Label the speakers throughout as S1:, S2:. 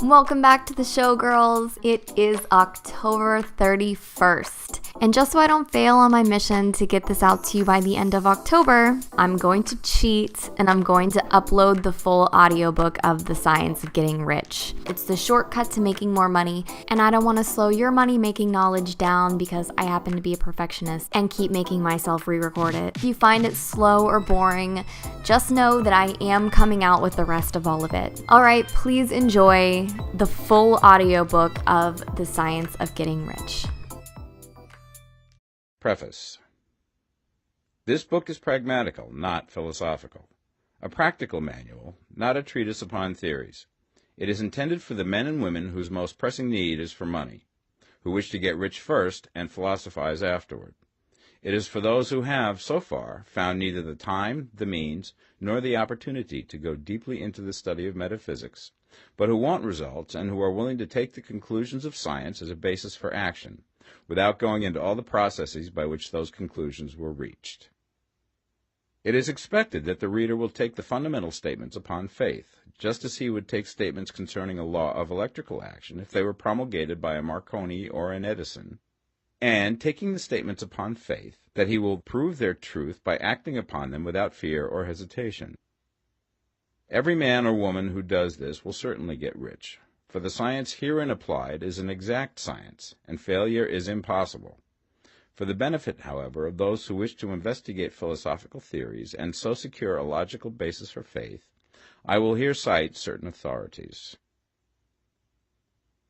S1: Welcome back to the show, girls. It is October 31st. And just so I don't fail on my mission to get this out to you by the end of October, I'm going to cheat and I'm going to upload the full audiobook of The Science of Getting Rich. It's the shortcut to making more money, and I don't want to slow your money-making knowledge down because I happen to be a perfectionist and keep making myself re-record it. If you find it slow or boring, just know that I am coming out with the rest of all of it. All right, please enjoy the full audiobook of The Science of Getting Rich.
S2: Preface. This book is pragmatical, not philosophical. A practical manual, not a treatise upon theories. It is intended for the men and women whose most pressing need is for money, who wish to get rich first and philosophize afterward. It is for those who have, so far, found neither the time, the means, nor the opportunity to go deeply into the study of metaphysics, but who want results and who are willing to take the conclusions of science as a basis for action, without going into all the processes by which those conclusions were reached. It is expected that the reader will take the fundamental statements upon faith, just as he would take statements concerning a law of electrical action if they were promulgated by a Marconi or an Edison, and taking the statements upon faith, that he will prove their truth by acting upon them without fear or hesitation. Every man or woman who does this will certainly get rich, for the science herein applied is an exact science, and failure is impossible. For the benefit, however, of those who wish to investigate philosophical theories and so secure a logical basis for faith, I will here cite certain authorities.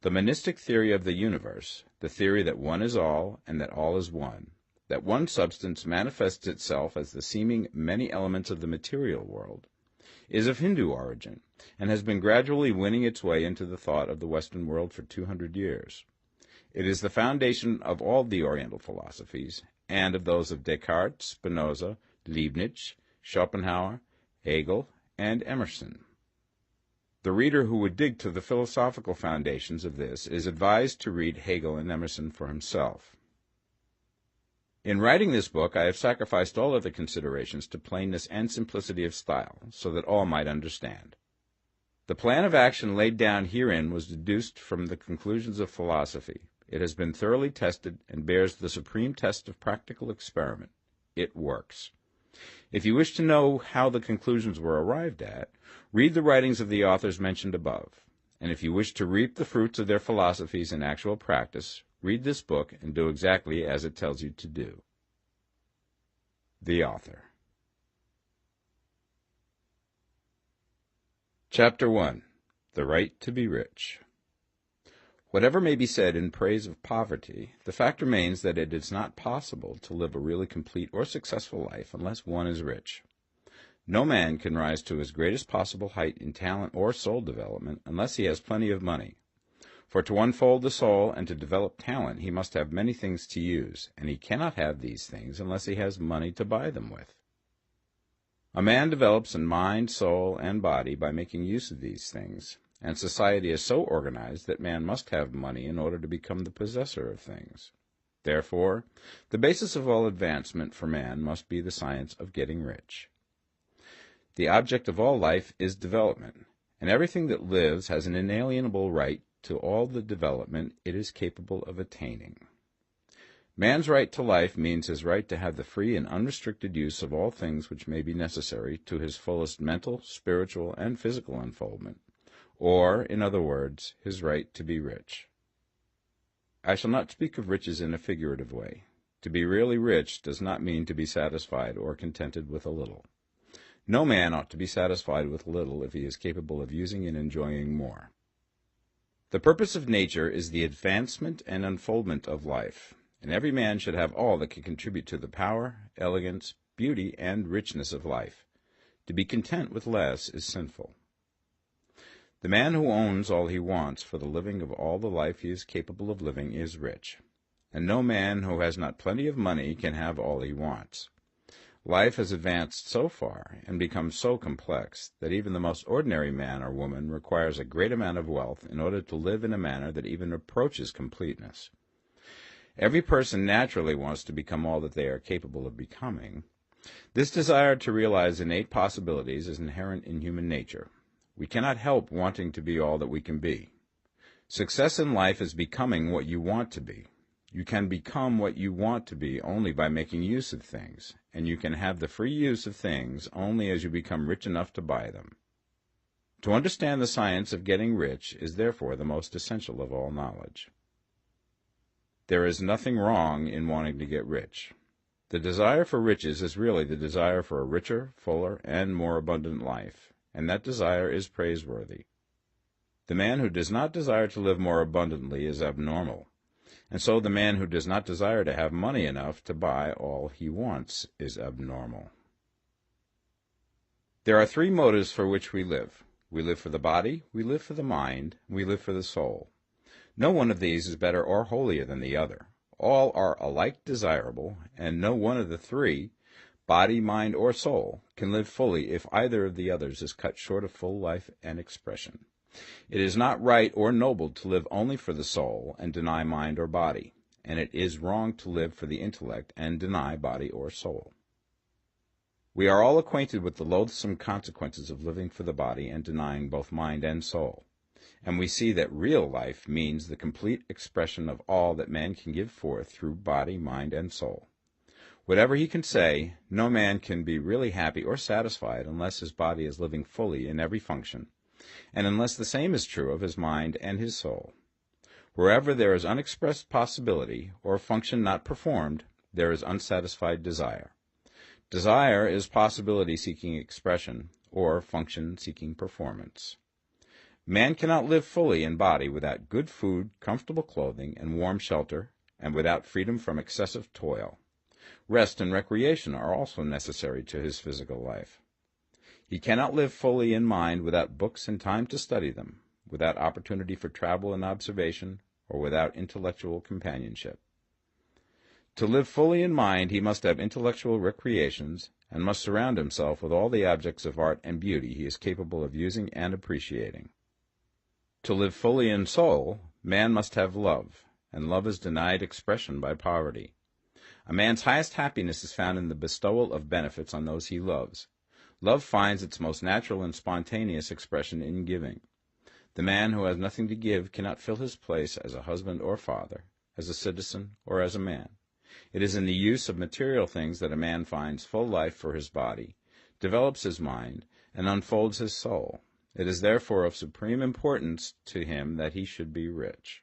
S2: The monistic theory of the universe, the theory that one is all and that all is one, that one substance manifests itself as the seeming many elements of the material world, is of Hindu origin, and has been gradually winning its way into the thought of the Western world for 200 years. It is the foundation of all the Oriental philosophies, and of those of Descartes, Spinoza, Leibniz, Schopenhauer, Hegel, and Emerson. The reader who would dig to the philosophical foundations of this is advised to read Hegel and Emerson for himself. In writing this book, I have sacrificed all other considerations to plainness and simplicity of style, so that all might understand. The plan of action laid down herein was deduced from the conclusions of philosophy. It has been thoroughly tested and bears the supreme test of practical experiment. It works. If you wish to know how the conclusions were arrived at, read the writings of the authors mentioned above. And if you wish to reap the fruits of their philosophies in actual practice, read this book and do exactly as it tells you to do. The author. Chapter 1. The Right to be Rich. Whatever may be said in praise of poverty, the fact remains that it is not possible to live a really complete or successful life unless one is rich. No man can rise to his greatest possible height in talent or soul development unless he has plenty of money. For to unfold the soul and to develop talent he must have many things to use, and he cannot have these things unless he has money to buy them with. A man develops in mind, soul, and body by making use of these things, and society is so organized that man must have money in order to become the possessor of things. Therefore, the basis of all advancement for man must be the science of getting rich. The object of all life is development, and everything that lives has an inalienable right to all the development it is capable of attaining. Man's right to life means his right to have the free and unrestricted use of all things which may be necessary to his fullest mental, spiritual, and physical unfoldment, or, in other words, his right to be rich. I shall not speak of riches in a figurative way. To be really rich does not mean to be satisfied or contented with a little. No man ought to be satisfied with little if he is capable of using and enjoying more. The purpose of nature is the advancement and unfoldment of life, and every man should have all that can contribute to the power, elegance, beauty, and richness of life. To be content with less is sinful. The man who owns all he wants for the living of all the life he is capable of living is rich, and no man who has not plenty of money can have all he wants. Life has advanced so far and become so complex that even the most ordinary man or woman requires a great amount of wealth in order to live in a manner that even approaches completeness. Every person naturally wants to become all that they are capable of becoming. This desire to realize innate possibilities is inherent in human nature. We cannot help wanting to be all that we can be. Success in life is becoming what you want to be. You can become what you want to be only by making use of things, and you can have the free use of things only as you become rich enough to buy them. To understand the science of getting rich is therefore the most essential of all knowledge. There is nothing wrong in wanting to get rich. The desire for riches is really the desire for a richer, fuller, and more abundant life, and that desire is praiseworthy. The man who does not desire to live more abundantly is abnormal, and so the man who does not desire to have money enough to buy all he wants is abnormal. There are three motives for which we live. We live for the body, we live for the mind, we live for the soul. No one of these is better or holier than the other. All are alike desirable, and no one of the three, body, mind, or soul, can live fully if either of the others is cut short of full life and expression. It is not right or noble to live only for the soul and deny mind or body, and it is wrong to live for the intellect and deny body or soul. We are all acquainted with the loathsome consequences of living for the body and denying both mind and soul, and we see that real life means the complete expression of all that man can give forth through body, mind, and soul. Whatever he can say, no man can be really happy or satisfied unless his body is living fully in every function, and unless the same is true of his mind and his soul. Wherever there is unexpressed possibility, or function not performed, there is unsatisfied desire. Desire is possibility seeking expression, or function seeking performance. Man cannot live fully in body without good food, comfortable clothing, and warm shelter, and without freedom from excessive toil. Rest and recreation are also necessary to his physical life. He cannot live fully in mind without books and time to study them, without opportunity for travel and observation, or without intellectual companionship. To live fully in mind, he must have intellectual recreations, and must surround himself with all the objects of art and beauty he is capable of using and appreciating. To live fully in soul, man must have love, and love is denied expression by poverty. A man's highest happiness is found in the bestowal of benefits on those he loves. Love finds its most natural and spontaneous expression in giving. The man who has nothing to give cannot fill his place as a husband or father, as a citizen or as a man. It is in the use of material things that a man finds full life for his body, develops his mind, and unfolds his soul. It is therefore of supreme importance to him that he should be rich.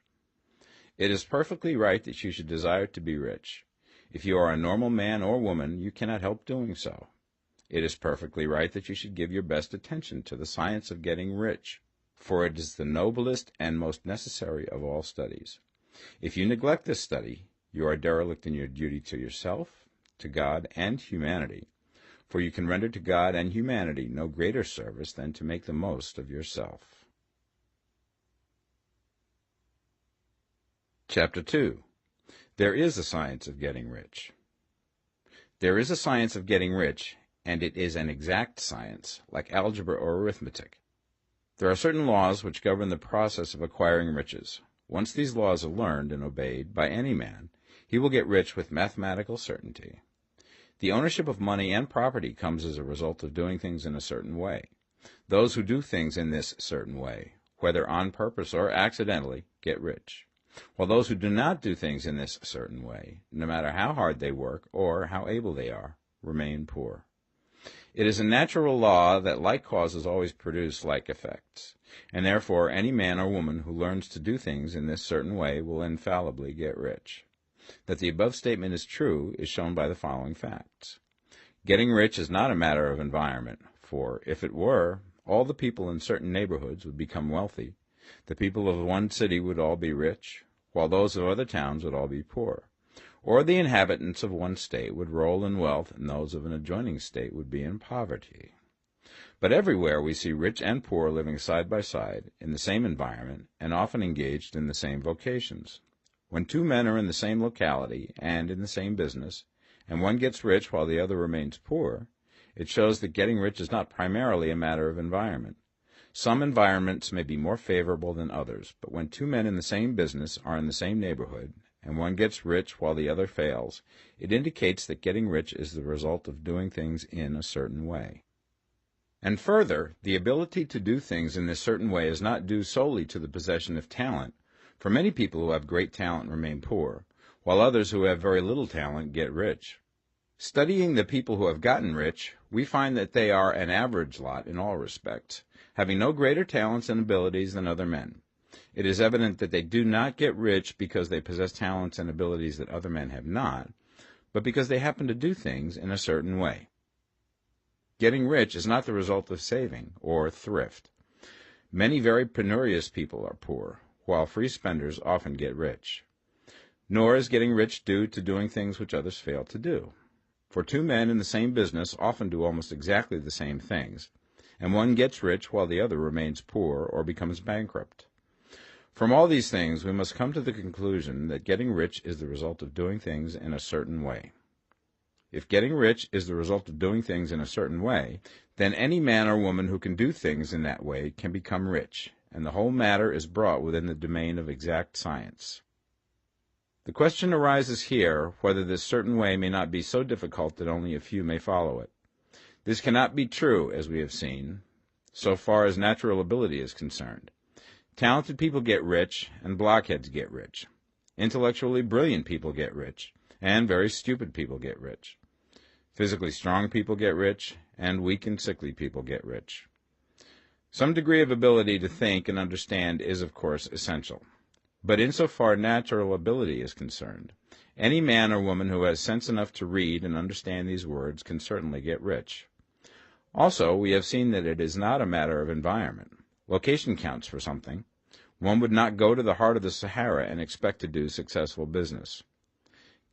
S2: It is perfectly right that you should desire to be rich. If you are a normal man or woman, you cannot help doing so. It is perfectly right that you should give your best attention to the science of getting rich, for it is the noblest and most necessary of all studies. If you neglect this study, you are derelict in your duty to yourself, to God, and humanity, for you can render to God and humanity no greater service than to make the most of yourself. Chapter 2. There is a science of getting rich. There is a science of getting rich, and it is an exact science, like algebra or arithmetic. There are certain laws which govern the process of acquiring riches. Once these laws are learned and obeyed by any man, he will get rich with mathematical certainty. The ownership of money and property comes as a result of doing things in a certain way. Those who do things in this certain way, whether on purpose or accidentally, get rich, while those who do not do things in this certain way, no matter how hard they work or how able they are, remain poor. It is a natural law that like causes always produce like effects, and therefore any man or woman who learns to do things in this certain way will infallibly get rich. That the above statement is true is shown by the following facts. Getting rich is not a matter of environment, for if it were, all the people in certain neighborhoods would become wealthy. The people of one city would all be rich, while those of other towns would all be poor. Or the inhabitants of one state would roll in wealth, and those of an adjoining state would be in poverty. But everywhere we see rich and poor living side by side, in the same environment, and often engaged in the same vocations. When two men are in the same locality and in the same business, and one gets rich while the other remains poor, it shows that getting rich is not primarily a matter of environment. Some environments may be more favorable than others, but when two men in the same business are in the same neighborhood, and one gets rich while the other fails, it indicates that getting rich is the result of doing things in a certain way. And further, the ability to do things in this certain way is not due solely to the possession of talent, For many people who have great talent remain poor, while others who have very little talent get rich. Studying the people who have gotten rich, we find that they are an average lot in all respects, having no greater talents and abilities than other men. It is evident that they do not get rich because they possess talents and abilities that other men have not, but because they happen to do things in a certain way. Getting rich is not the result of saving or thrift. Many very penurious people are poor, while free spenders often get rich. Nor is getting rich due to doing things which others fail to do. For two men in the same business often do almost exactly the same things, and one gets rich while the other remains poor or becomes bankrupt. From all these things, we must come to the conclusion that getting rich is the result of doing things in a certain way. If getting rich is the result of doing things in a certain way, then any man or woman who can do things in that way can become rich, and the whole matter is brought within the domain of exact science. The question arises here whether this certain way may not be so difficult that only a few may follow it. This cannot be true, as we have seen, so far as natural ability is concerned. Talented people get rich, and blockheads get rich. Intellectually brilliant people get rich, and very stupid people get rich. Physically strong people get rich, and weak and sickly people get rich. Some degree of ability to think and understand is, of course, essential. But insofar natural ability is concerned, any man or woman who has sense enough to read and understand these words can certainly get rich. Also, we have seen that it is not a matter of environment. Location counts for something. One would not go to the heart of the Sahara and expect to do successful business.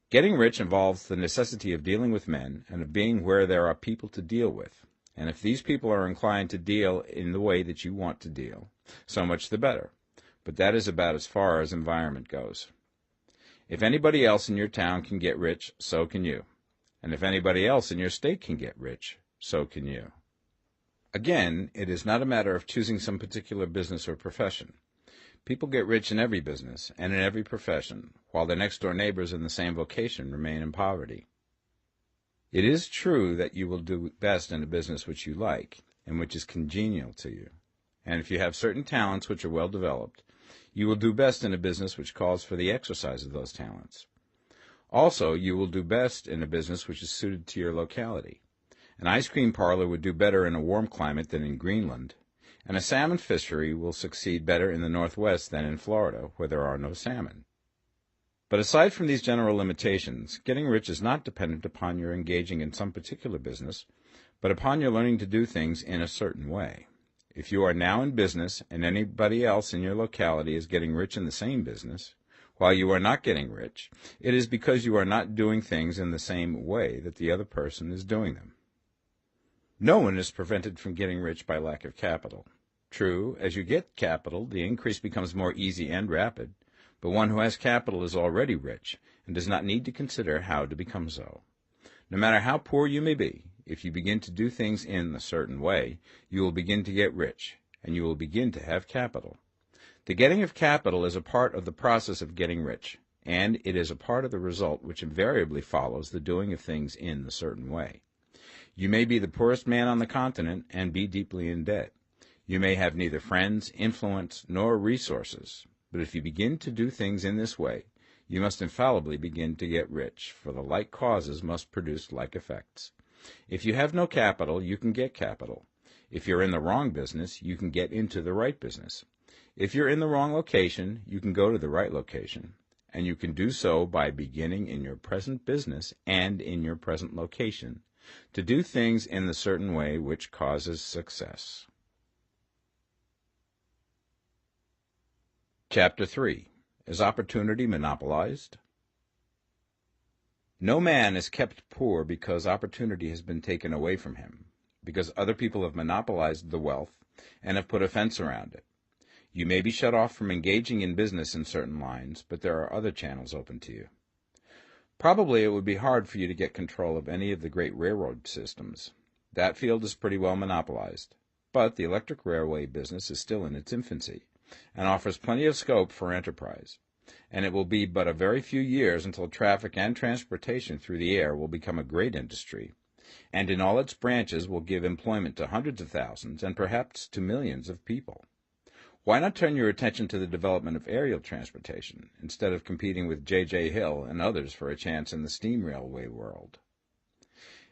S2: Getting rich involves the necessity of dealing with men and of being where there are people to deal with. And if these people are inclined to deal in the way that you want to deal, so much the better. But that is about as far as environment goes. If anybody else in your town can get rich, so can you. And if anybody else in your state can get rich, so can you. Again, it is not a matter of choosing some particular business or profession. People get rich in every business and in every profession, while their next-door neighbors in the same vocation remain in poverty. It is true that you will do best in a business which you like and which is congenial to you. And if you have certain talents which are well developed, you will do best in a business which calls for the exercise of those talents. Also, you will do best in a business which is suited to your locality. An ice cream parlor would do better in a warm climate than in Greenland, and a salmon fishery will succeed better in the Northwest than in Florida, where there are no salmon. But aside from these general limitations, getting rich is not dependent upon your engaging in some particular business, but upon your learning to do things in a certain way. If you are now in business and anybody else in your locality is getting rich in the same business, while you are not getting rich, it is because you are not doing things in the same way that the other person is doing them. No one is prevented from getting rich by lack of capital. True, as you get capital, the increase becomes more easy and rapid, but one who has capital is already rich and does not need to consider how to become so. No matter how poor you may be, if you begin to do things in a certain way, you will begin to get rich, and you will begin to have capital. The getting of capital is a part of the process of getting rich, and it is a part of the result which invariably follows the doing of things in a certain way. You may be the poorest man on the continent and be deeply in debt. You may have neither friends, influence, nor resources, but if you begin to do things in this way, you must infallibly begin to get rich, for the like causes must produce like effects. If you have no capital, you can get capital. If you're in the wrong business, you can get into the right business. If you're in the wrong location, you can go to the right location, and you can do so by beginning in your present business and in your present location to do things in the certain way which causes success. Chapter 3. Is opportunity monopolized? No man is kept poor because opportunity has been taken away from him, because other people have monopolized the wealth and have put a fence around it. You may be shut off from engaging in business in certain lines, but there are other channels open to you. Probably it would be hard for you to get control of any of the great railroad systems. That field is pretty well monopolized, but the electric railway business is still in its infancy and offers plenty of scope for enterprise. And it will be but a very few years until traffic and transportation through the air will become a great industry, and in all its branches will give employment to hundreds of thousands and perhaps to millions of people. Why not turn your attention to the development of aerial transportation, instead of competing with J.J. Hill and others for a chance in the steam railway world?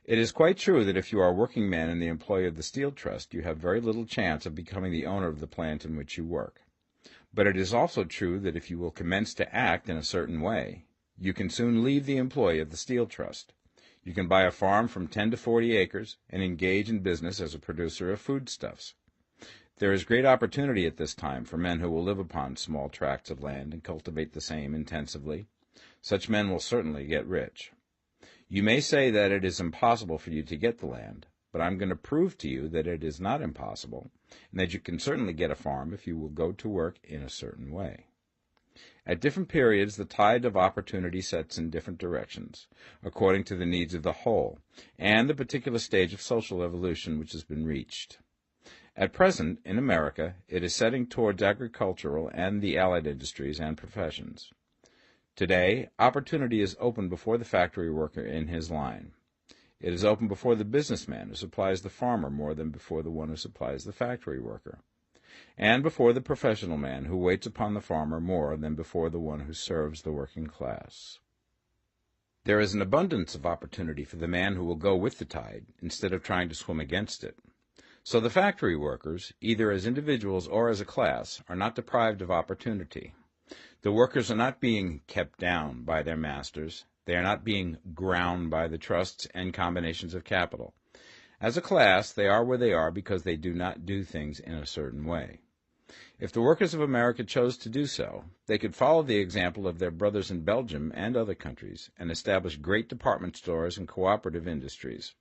S2: It is quite true that if you are a working man in the employ of the Steel Trust, you have very little chance of becoming the owner of the plant in which you work. But it is also true that if you will commence to act in a certain way, you can soon leave the employ of the Steel Trust. You can buy a farm from 10 to 40 acres and engage in business as a producer of foodstuffs. There is great opportunity at this time for men who will live upon small tracts of land and cultivate the same intensively. Such men will certainly get rich. You may say that it is impossible for you to get the land, but I'm going to prove to you that it is not impossible, and that you can certainly get a farm if you will go to work in a certain way. At different periods, the tide of opportunity sets in different directions, according to the needs of the whole, and the particular stage of social evolution which has been reached. At present, in America, it is setting towards agricultural and the allied industries and professions. Today, opportunity is open before the factory worker in his line. It is open before the businessman who supplies the farmer more than before the one who supplies the factory worker, and before the professional man who waits upon the farmer more than before the one who serves the working class. There is an abundance of opportunity for the man who will go with the tide instead of trying to swim against it. So the factory workers, either as individuals or as a class, are not deprived of opportunity. The workers are not being kept down by their masters. They are not being ground by the trusts and combinations of capital. As a class, they are where they are because they do not do things in a certain way. If the workers of America chose to do so, they could follow the example of their brothers in Belgium and other countries and establish great department stores and cooperative industries.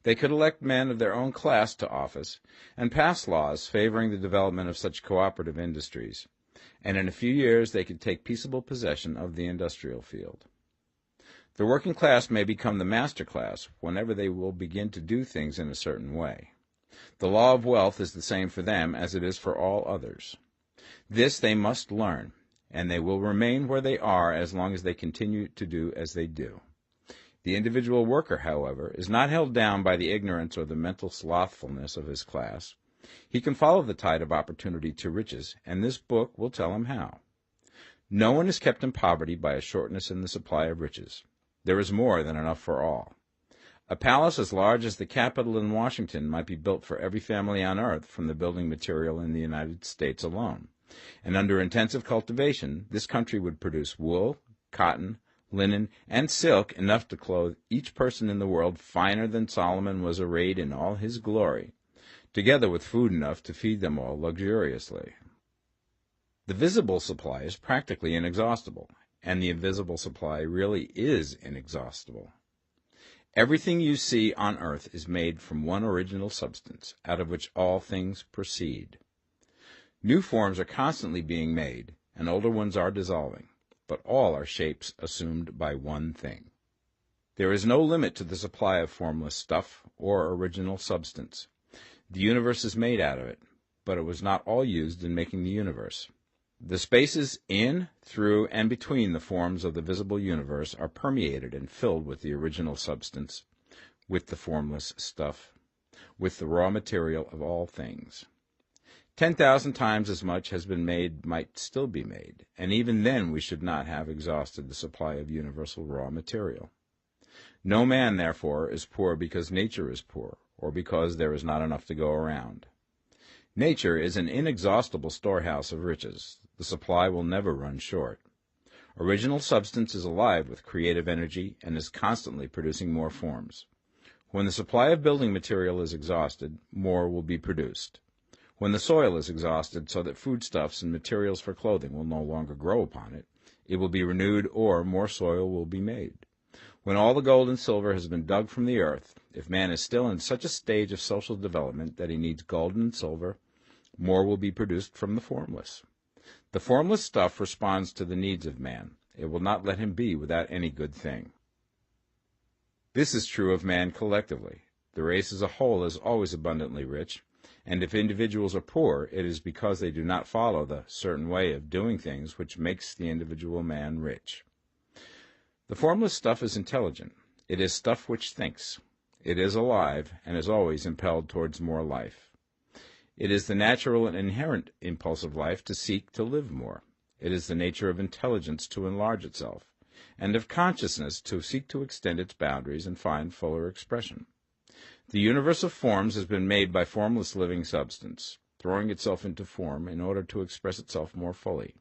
S2: They could elect men of their own class to office and pass laws favoring the development of such cooperative industries, and in a few years they could take peaceable possession of the industrial field. The working class may become the master class whenever they will begin to do things in a certain way. The law of wealth is the same for them as it is for all others. This they must learn, and they will remain where they are as long as they continue to do as they do. The individual worker, however, is not held down by the ignorance or the mental slothfulness of his class. He can follow the tide of opportunity to riches, and this book will tell him how. No one is kept in poverty by a shortness in the supply of riches. There is more than enough for all. A palace as large as the Capitol in Washington might be built for every family on earth from the building material in the United States alone. And under intensive cultivation, this country would produce wool, cotton, linen, and silk enough to clothe each person in the world finer than Solomon was arrayed in all his glory, together with food enough to feed them all luxuriously. The visible supply is practically inexhaustible, and the invisible supply really is inexhaustible. Everything you see on earth is made from one original substance, out of which all things proceed. New forms are constantly being made, and older ones are dissolving, but all are shapes assumed by one thing. There is no limit to the supply of formless stuff or original substance. The universe is made out of it, but it was not all used in making the universe. The spaces in, through, and between the forms of the visible universe are permeated and filled with the original substance, with the formless stuff, with the raw material of all things. 10,000 times as much has been made might still be made, and even then we should not have exhausted the supply of universal raw material. No man, therefore, is poor because nature is poor, or because there is not enough to go around. Nature is an inexhaustible storehouse of riches. The supply will never run short. Original substance is alive with creative energy and is constantly producing more forms. When the supply of building material is exhausted, more will be produced. When the soil is exhausted so that foodstuffs and materials for clothing will no longer grow upon it, it will be renewed or more soil will be made. When all the gold and silver has been dug from the earth, if man is still in such a stage of social development that he needs gold and silver, more will be produced from the formless. The formless stuff responds to the needs of man. It will not let him be without any good thing. This is true of man collectively. The race as a whole is always abundantly rich, and if individuals are poor, it is because they do not follow the certain way of doing things which makes the individual man rich. The formless stuff is intelligent. It is stuff which thinks. It is alive, and is always impelled towards more life. It is the natural and inherent impulse of life to seek to live more. It is the nature of intelligence to enlarge itself, and of consciousness to seek to extend its boundaries and find fuller expression. The universe of forms has been made by formless living substance, throwing itself into form in order to express itself more fully.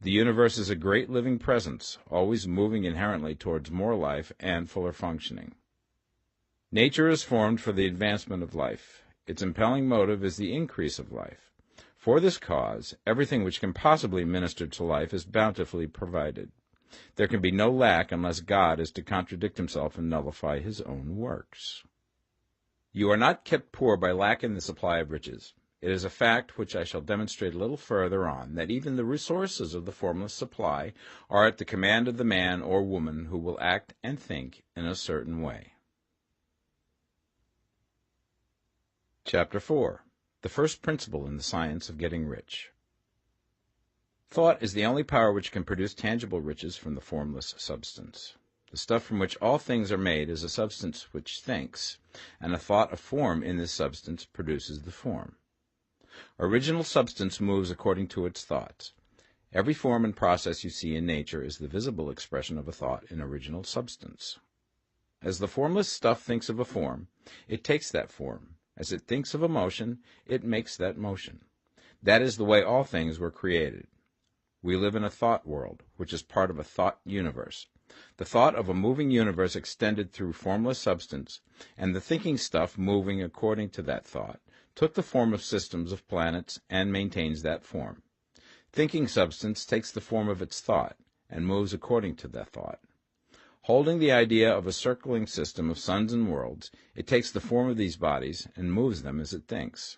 S2: The universe is a great living presence, always moving inherently towards more life and fuller functioning. Nature is formed for the advancement of life. Its impelling motive is the increase of life. For this cause, everything which can possibly minister to life is bountifully provided. There can be no lack unless God is to contradict himself and nullify his own works. You are not kept poor by lack in the supply of riches. It is a fact which I shall demonstrate a little further on, that even the resources of the formless supply are at the command of the man or woman who will act and think in a certain way. Chapter 4. The first principle in the science of getting rich. Thought is the only power which can produce tangible riches from the formless substance. The stuff from which all things are made is a substance which thinks, and a thought of form in this substance produces the form. Original substance moves according to its thoughts. Every form and process you see in nature is the visible expression of a thought in original substance. As the formless stuff thinks of a form, it takes that form. As it thinks of a motion, it makes that motion. That is the way all things were created. We live in a thought world, which is part of a thought universe. The thought of a moving universe extended through formless substance, and the thinking stuff moving according to that thought, took the form of systems of planets and maintains that form. Thinking substance takes the form of its thought and moves according to that thought. Holding the idea of a circling system of suns and worlds, it takes the form of these bodies and moves them as it thinks.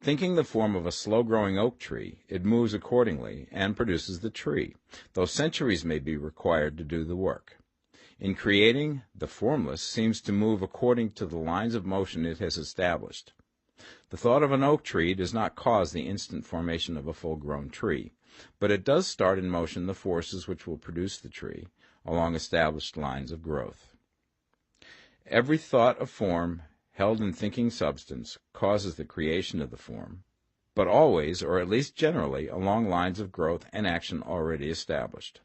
S2: Thinking the form of a slow-growing oak tree, it moves accordingly and produces the tree, though centuries may be required to do the work. In creating, the formless seems to move according to the lines of motion it has established. The thought of an oak tree does not cause the instant formation of a full-grown tree, but it does start in motion the forces which will produce the tree, along established lines of growth. Every thought of form held in thinking substance causes the creation of the form, but always, or at least generally, along lines of growth and action already established.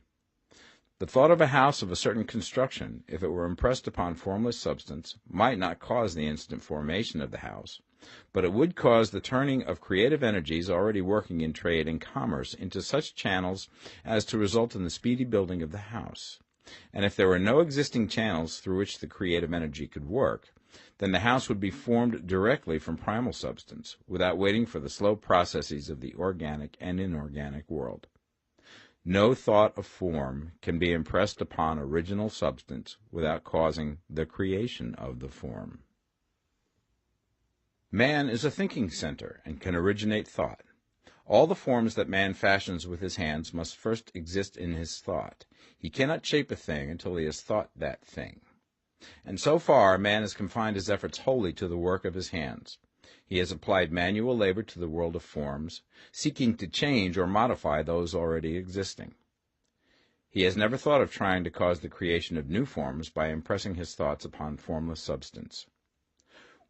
S2: The thought of a house of a certain construction, if it were impressed upon formless substance, might not cause the instant formation of the house, but it would cause the turning of creative energies already working in trade and commerce into such channels as to result in the speedy building of the house. And if there were no existing channels through which the creative energy could work, then the house would be formed directly from primal substance, without waiting for the slow processes of the organic and inorganic world. No thought of form can be impressed upon original substance without causing the creation of the form. Man is a thinking center and can originate thought. All the forms that man fashions with his hands must first exist in his thought. He cannot shape a thing until he has thought that thing. And so far, man has confined his efforts wholly to the work of his hands. He has applied manual labor to the world of forms, seeking to change or modify those already existing. He has never thought of trying to cause the creation of new forms by impressing his thoughts upon formless substance.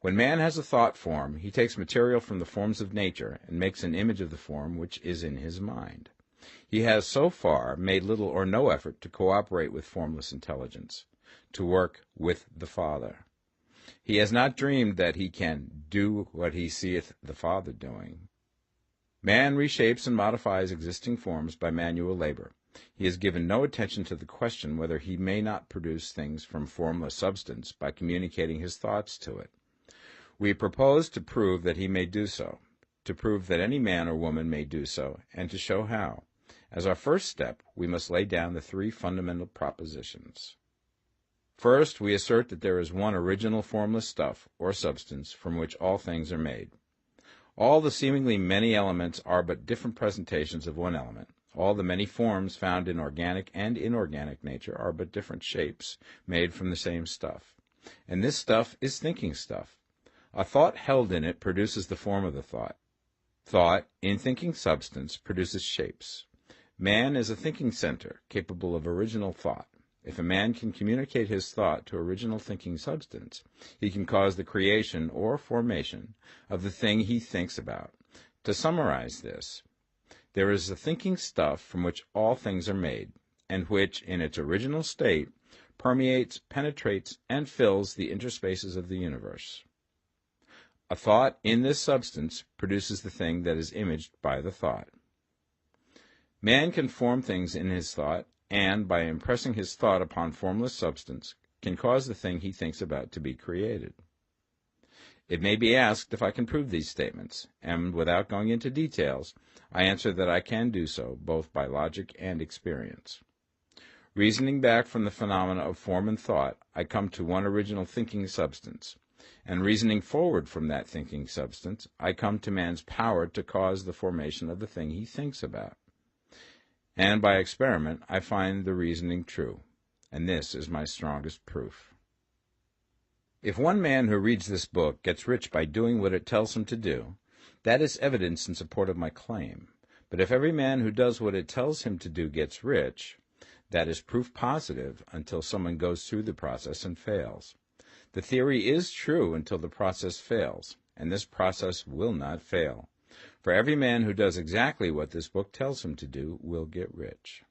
S2: When man has a thought form, he takes material from the forms of nature and makes an image of the form which is in his mind. He has so far made little or no effort to cooperate with formless intelligence, to work with the Father. He has not dreamed that he can do what he seeth the Father doing. Man reshapes and modifies existing forms by manual labor. He has given no attention to the question whether he may not produce things from formless substance by communicating his thoughts to it. We propose to prove that he may do so, to prove that any man or woman may do so, and to show how. As our first step, we must lay down the three fundamental propositions. First, we assert that there is one original formless stuff, or substance, from which all things are made. All the seemingly many elements are but different presentations of one element. All the many forms found in organic and inorganic nature are but different shapes, made from the same stuff. And this stuff is thinking stuff. A thought held in it produces the form of the thought. Thought, in thinking substance, produces shapes. Man is a thinking center, capable of original thought. If a man can communicate his thought to original thinking substance, he can cause the creation or formation of the thing he thinks about. To summarize this, there is the thinking stuff from which all things are made, and which, in its original state, permeates, penetrates, and fills the interspaces of the universe. A thought in this substance produces the thing that is imaged by the thought. Man can form things in his thought, and, by impressing his thought upon formless substance, can cause the thing he thinks about to be created. It may be asked if I can prove these statements, and without going into details, I answer that I can do so, both by logic and experience. Reasoning back from the phenomena of form and thought, I come to one original thinking substance, and reasoning forward from that thinking substance, I come to man's power to cause the formation of the thing he thinks about. And by experiment, I find the reasoning true, and this is my strongest proof. If one man who reads this book gets rich by doing what it tells him to do, that is evidence in support of my claim. But if every man who does what it tells him to do gets rich, that is proof positive until someone goes through the process and fails. The theory is true until the process fails, and this process will not fail. For every man who does exactly what this book tells him to do will get rich.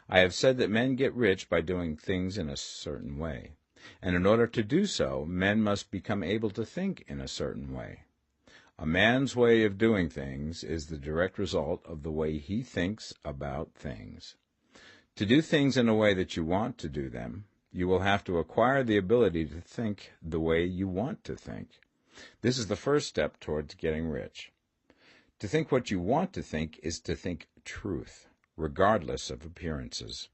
S2: I have said that men get rich by doing things in a certain way, and in order to do so, men must become able to think in a certain way. A man's way of doing things is the direct result of the way he thinks about things. To do things in a way that you want to do them, you will have to acquire the ability to think the way you want to think. This is the first step towards getting rich. To think what you want to think is to think truth, regardless of appearances.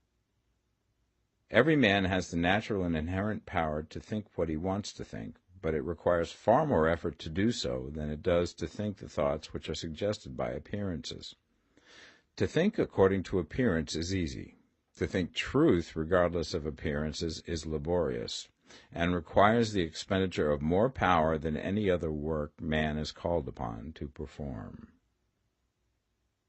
S2: Every man has the natural and inherent power to think what he wants to think, but it requires far more effort to do so than it does to think the thoughts which are suggested by appearances. To think according to appearance is easy. To think truth regardless of appearances is laborious, and requires the expenditure of more power than any other work man is called upon to perform.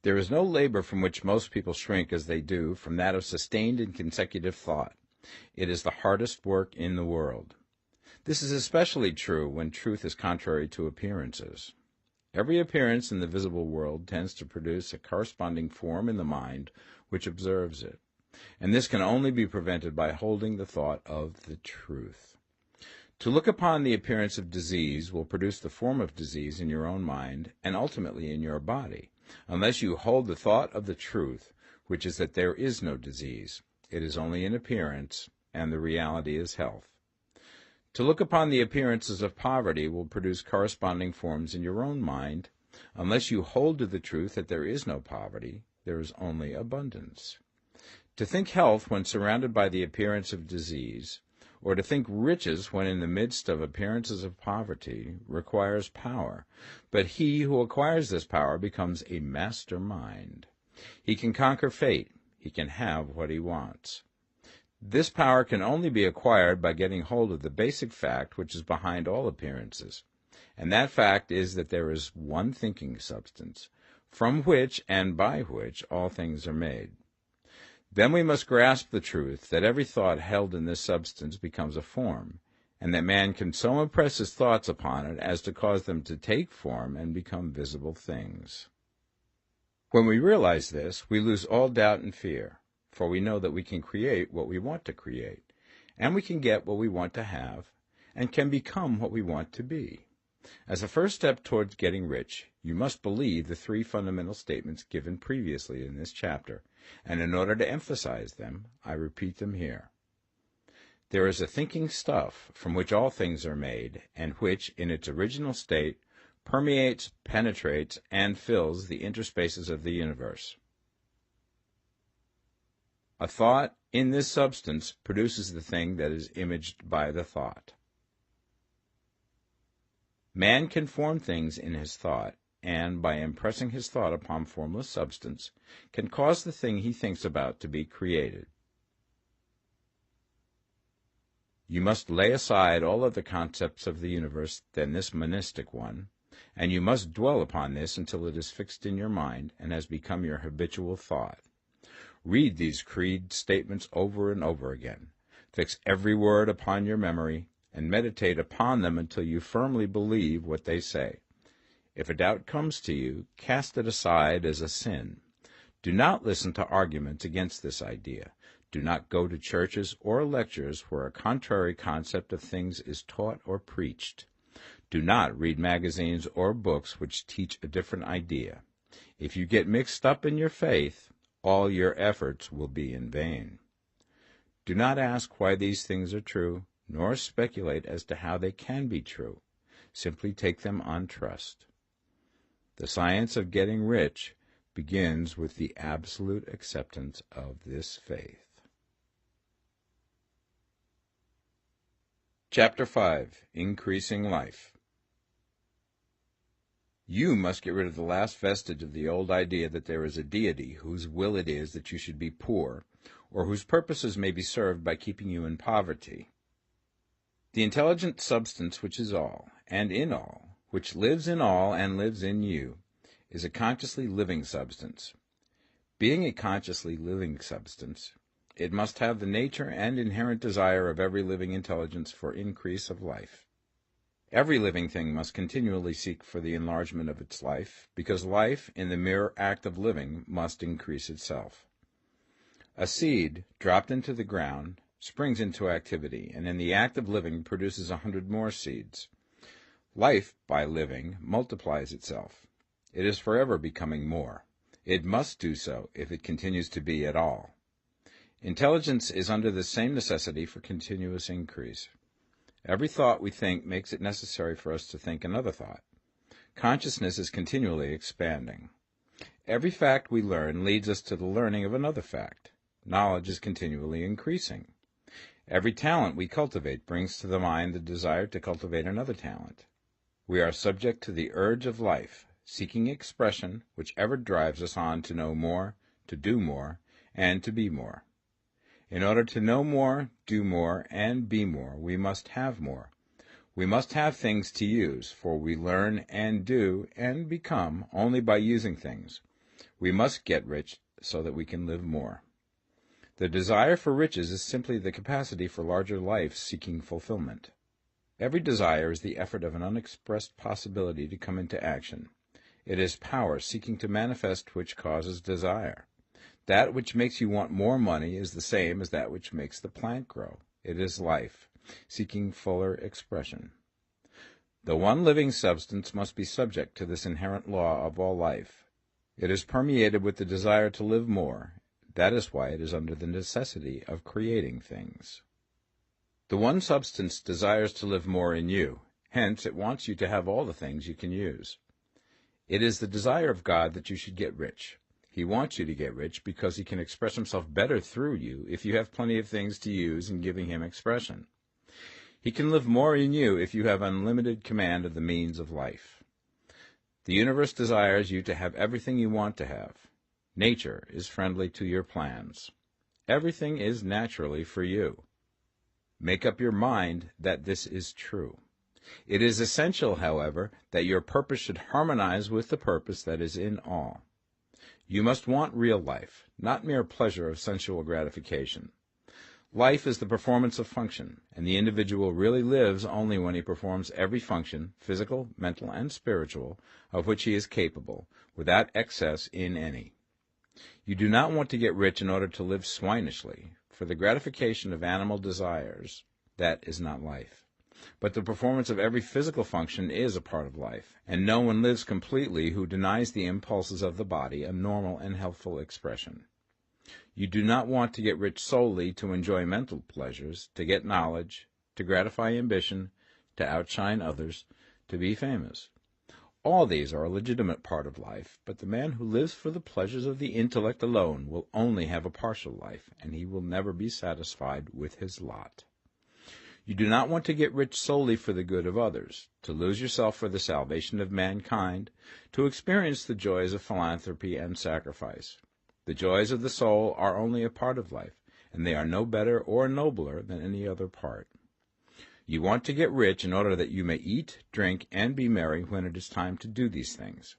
S2: There is no labor from which most people shrink as they do from that of sustained and consecutive thought. It is the hardest work in the world. This is especially true when truth is contrary to appearances. Every appearance in the visible world tends to produce a corresponding form in the mind which observes it, and this can only be prevented by holding the thought of the truth. To look upon the appearance of disease will produce the form of disease in your own mind and ultimately in your body, unless you hold the thought of the truth, which is that there is no disease. It is only an appearance, and the reality is health. To look upon the appearances of poverty will produce corresponding forms in your own mind, unless you hold to the truth that there is no poverty, there is only abundance. To think health when surrounded by the appearance of disease, or to think riches when in the midst of appearances of poverty, requires power, but he who acquires this power becomes a master mind. He can conquer fate. He can have what he wants. This power can only be acquired by getting hold of the basic fact which is behind all appearances, and that fact is that there is one thinking substance, from which and by which all things are made. Then we must grasp the truth that every thought held in this substance becomes a form, and that man can so impress his thoughts upon it as to cause them to take form and become visible things. When we realize this, we lose all doubt and fear, for we know that we can create what we want to create, and we can get what we want to have, and can become what we want to be. As a first step towards getting rich, you must believe the three fundamental statements given previously in this chapter, and in order to emphasize them, I repeat them here. There is a thinking stuff from which all things are made, and which, in its original state, permeates, penetrates, and fills the interspaces of the universe. A thought in this substance produces the thing that is imaged by the thought. Man can form things in his thought, and, by impressing his thought upon formless substance, can cause the thing he thinks about to be created. You must lay aside all other concepts of the universe than this monistic one, and you must dwell upon this until it is fixed in your mind and has become your habitual thought. Read these creed statements over and over again. Fix every word upon your memory, and meditate upon them until you firmly believe what they say. If a doubt comes to you, cast it aside as a sin. Do not listen to arguments against this idea. Do not go to churches or lectures where a contrary concept of things is taught or preached. Do not read magazines or books which teach a different idea. If you get mixed up in your faith, all your efforts will be in vain. Do not ask why these things are true, nor speculate as to how they can be true. Simply take them on trust. The science of getting rich begins with the absolute acceptance of this faith. Chapter 5. Increasing Life. You must get rid of the last vestige of the old idea that there is a deity whose will it is that you should be poor, or whose purposes may be served by keeping you in poverty. The intelligent substance which is all, and in all, which lives in all and lives in you, is a consciously living substance. Being a consciously living substance, it must have the nature and inherent desire of every living intelligence for increase of life. Every living thing must continually seek for the enlargement of its life, because life, in the mere act of living, must increase itself. A seed, dropped into the ground, springs into activity, and in the act of living produces 100 more seeds. Life, by living, multiplies itself. It is forever becoming more. It must do so if it continues to be at all. Intelligence is under the same necessity for continuous increase. Every thought we think makes it necessary for us to think another thought. Consciousness is continually expanding. Every fact we learn leads us to the learning of another fact. Knowledge is continually increasing. Every talent we cultivate brings to the mind the desire to cultivate another talent. We are subject to the urge of life, seeking expression, which ever drives us on to know more, to do more, and to be more. In order to know more, do more, and be more, we must have more. We must have things to use, for we learn and do and become only by using things. We must get rich so that we can live more. The desire for riches is simply the capacity for larger life seeking fulfillment. Every desire is the effort of an unexpressed possibility to come into action. It is power seeking to manifest which causes desire. That which makes you want more money is the same as that which makes the plant grow. It is life, seeking fuller expression. The one living substance must be subject to this inherent law of all life. It is permeated with the desire to live more. That is why it is under the necessity of creating things. The one substance desires to live more in you. Hence, it wants you to have all the things you can use. It is the desire of God that you should get rich. He wants you to get rich because he can express himself better through you if you have plenty of things to use in giving him expression. He can live more in you if you have unlimited command of the means of life. The universe desires you to have everything you want to have. Nature is friendly to your plans. Everything is naturally for you. Make up your mind that this is true. It is essential, however, that your purpose should harmonize with the purpose that is in all. You must want real life, not mere pleasure of sensual gratification. Life is the performance of function, and the individual really lives only when he performs every function, physical, mental, and spiritual, of which he is capable, without excess in any. You do not want to get rich in order to live swinishly, for the gratification of animal desires, that is not life. But the performance of every physical function is a part of life, and no one lives completely who denies the impulses of the body a normal and healthful expression. You do not want to get rich solely to enjoy mental pleasures, to get knowledge, to gratify ambition, to outshine others, to be famous. All these are a legitimate part of life, but the man who lives for the pleasures of the intellect alone will only have a partial life, and he will never be satisfied with his lot. You do not want to get rich solely for the good of others, to lose yourself for the salvation of mankind, to experience the joys of philanthropy and sacrifice. The joys of the soul are only a part of life, and they are no better or nobler than any other part. You want to get rich in order that you may eat, drink, and be merry when it is time to do these things,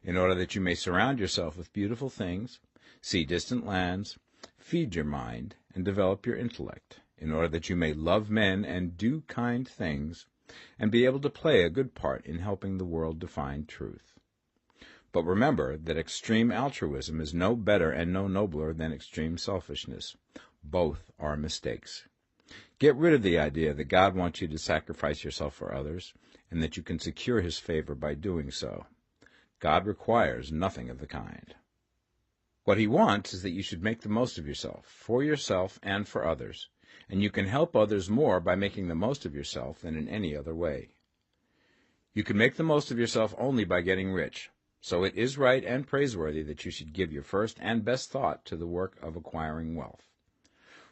S2: in order that you may surround yourself with beautiful things, see distant lands, Feed your mind and develop your intellect, in order that you may love men and do kind things, and be able to play a good part in helping the world to find truth. But remember that extreme altruism is no better and no nobler than extreme selfishness. Both are mistakes. Get rid of the idea that God wants you to sacrifice yourself for others, and that you can secure His favor by doing so. God requires nothing of the kind. What He wants is that you should make the most of yourself, for yourself and for others, and you can help others more by making the most of yourself than in any other way. You can make the most of yourself only by getting rich, so it is right and praiseworthy that you should give your first and best thought to the work of acquiring wealth.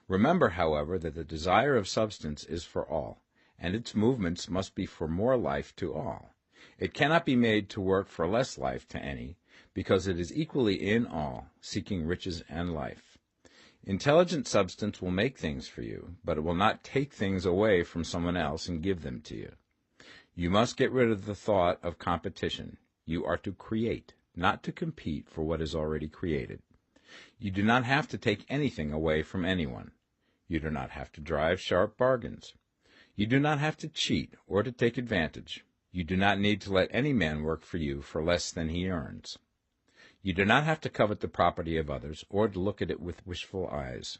S2: Remember, however, that the desire of substance is for all, and its movements must be for more life to all. It cannot be made to work for less life to any, because it is equally in all, seeking riches and life. Intelligent substance will make things for you, but it will not take things away from someone else and give them to you. You must get rid of the thought of competition. You are to create, not to compete for what is already created. You do not have to take anything away from anyone. You do not have to drive sharp bargains. You do not have to cheat or to take advantage. You do not need to let any man work for you for less than he earns. You do not have to covet the property of others or to look at it with wishful eyes.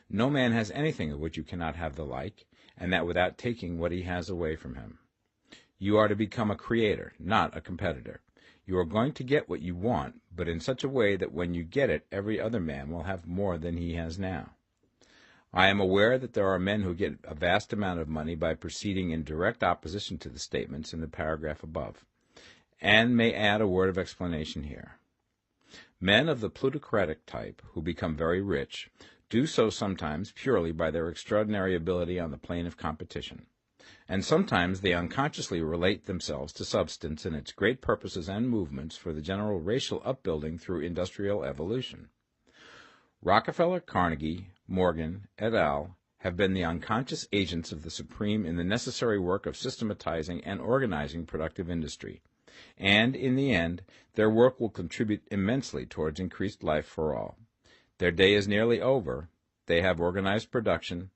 S2: No man has anything of which you cannot have the like, and that without taking what he has away from him. You are to become a creator, not a competitor. You are going to get what you want, but in such a way that when you get it, every other man will have more than he has now. I am aware that there are men who get a vast amount of money by proceeding in direct opposition to the statements in the paragraph above, and may add a word of explanation here. Men of the plutocratic type, who become very rich, do so sometimes purely by their extraordinary ability on the plane of competition, and sometimes they unconsciously relate themselves to substance and its great purposes and movements for the general racial upbuilding through industrial evolution. Rockefeller, Carnegie, Morgan, et al. Have been the unconscious agents of the Supreme in the necessary work of systematizing and organizing productive industry, and, in the end, their work will contribute immensely towards increased life for all. Their day is nearly over. They have organized production,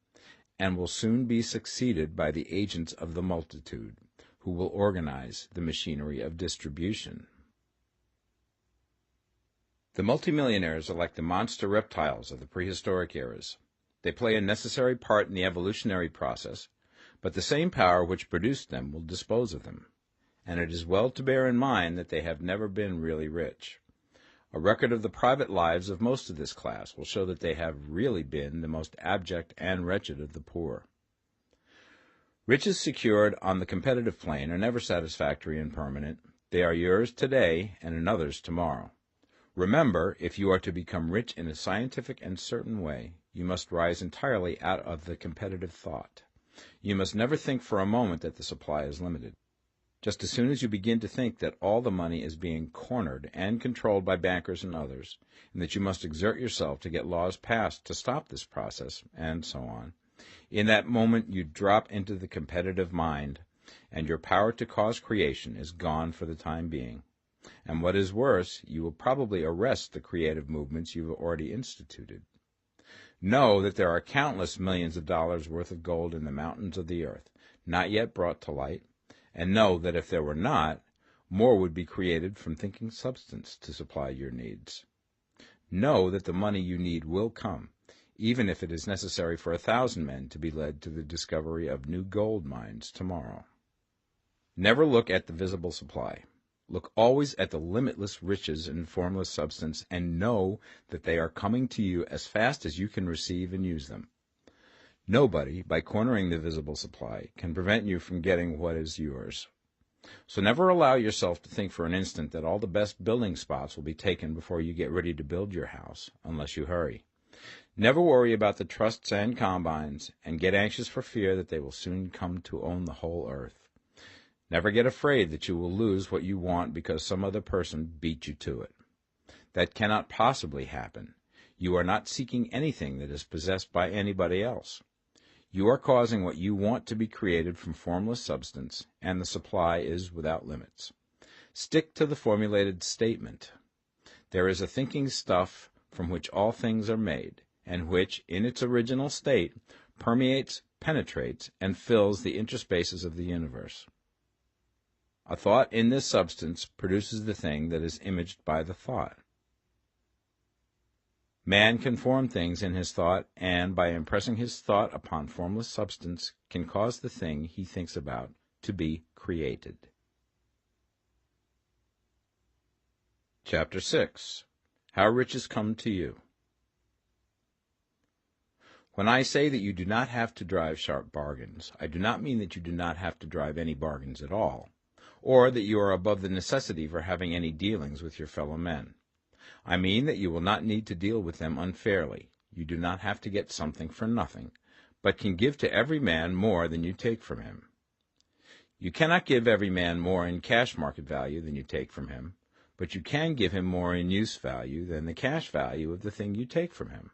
S2: and will soon be succeeded by the agents of the multitude, who will organize the machinery of distribution. The multimillionaires are like the monster reptiles of the prehistoric eras. They play a necessary part in the evolutionary process, but the same power which produced them will dispose of them, and it is well to bear in mind that they have never been really rich. A record of the private lives of most of this class will show that they have really been the most abject and wretched of the poor. Riches secured on the competitive plane are never satisfactory and permanent. They are yours today and another's tomorrow. Remember, if you are to become rich in a scientific and certain way, you must rise entirely out of the competitive thought. You must never think for a moment that the supply is limited. Just as soon as you begin to think that all the money is being cornered and controlled by bankers and others, and that you must exert yourself to get laws passed to stop this process, and so on, in that moment you drop into the competitive mind, and your power to cause creation is gone for the time being. And what is worse, you will probably arrest the creative movements you have already instituted. Know that there are countless millions of dollars worth of gold in the mountains of the earth, not yet brought to light, and know that if there were not, more would be created from thinking substance to supply your needs. Know that the money you need will come, even if it is necessary for 1,000 men to be led to the discovery of new gold mines tomorrow. Never look at the visible supply. Look always at the limitless riches in formless substance, and know that they are coming to you as fast as you can receive and use them. Nobody, by cornering the visible supply, can prevent you from getting what is yours. So never allow yourself to think for an instant that all the best building spots will be taken before you get ready to build your house, unless you hurry. Never worry about the trusts and combines, and get anxious for fear that they will soon come to own the whole earth. Never get afraid that you will lose what you want because some other person beat you to it. That cannot possibly happen. You are not seeking anything that is possessed by anybody else. You are causing what you want to be created from formless substance, and the supply is without limits. Stick to the formulated statement. There is a thinking stuff from which all things are made, and which, in its original state, permeates, penetrates, and fills the interspaces of the universe. A thought in this substance produces the thing that is imaged by the thought. Man can form things in his thought, and by impressing his thought upon formless substance, can cause the thing he thinks about to be created. Chapter 6. How Riches Come to You. When I say that you do not have to drive sharp bargains, I do not mean that you do not have to drive any bargains at all, or that you are above the necessity for having any dealings with your fellow men. I mean that you will not need to deal with them unfairly. You do not have to get something for nothing, but can give to every man more than you take from him. You cannot give every man more in cash market value than you take from him, but you can give him more in use value than the cash value of the thing you take from him.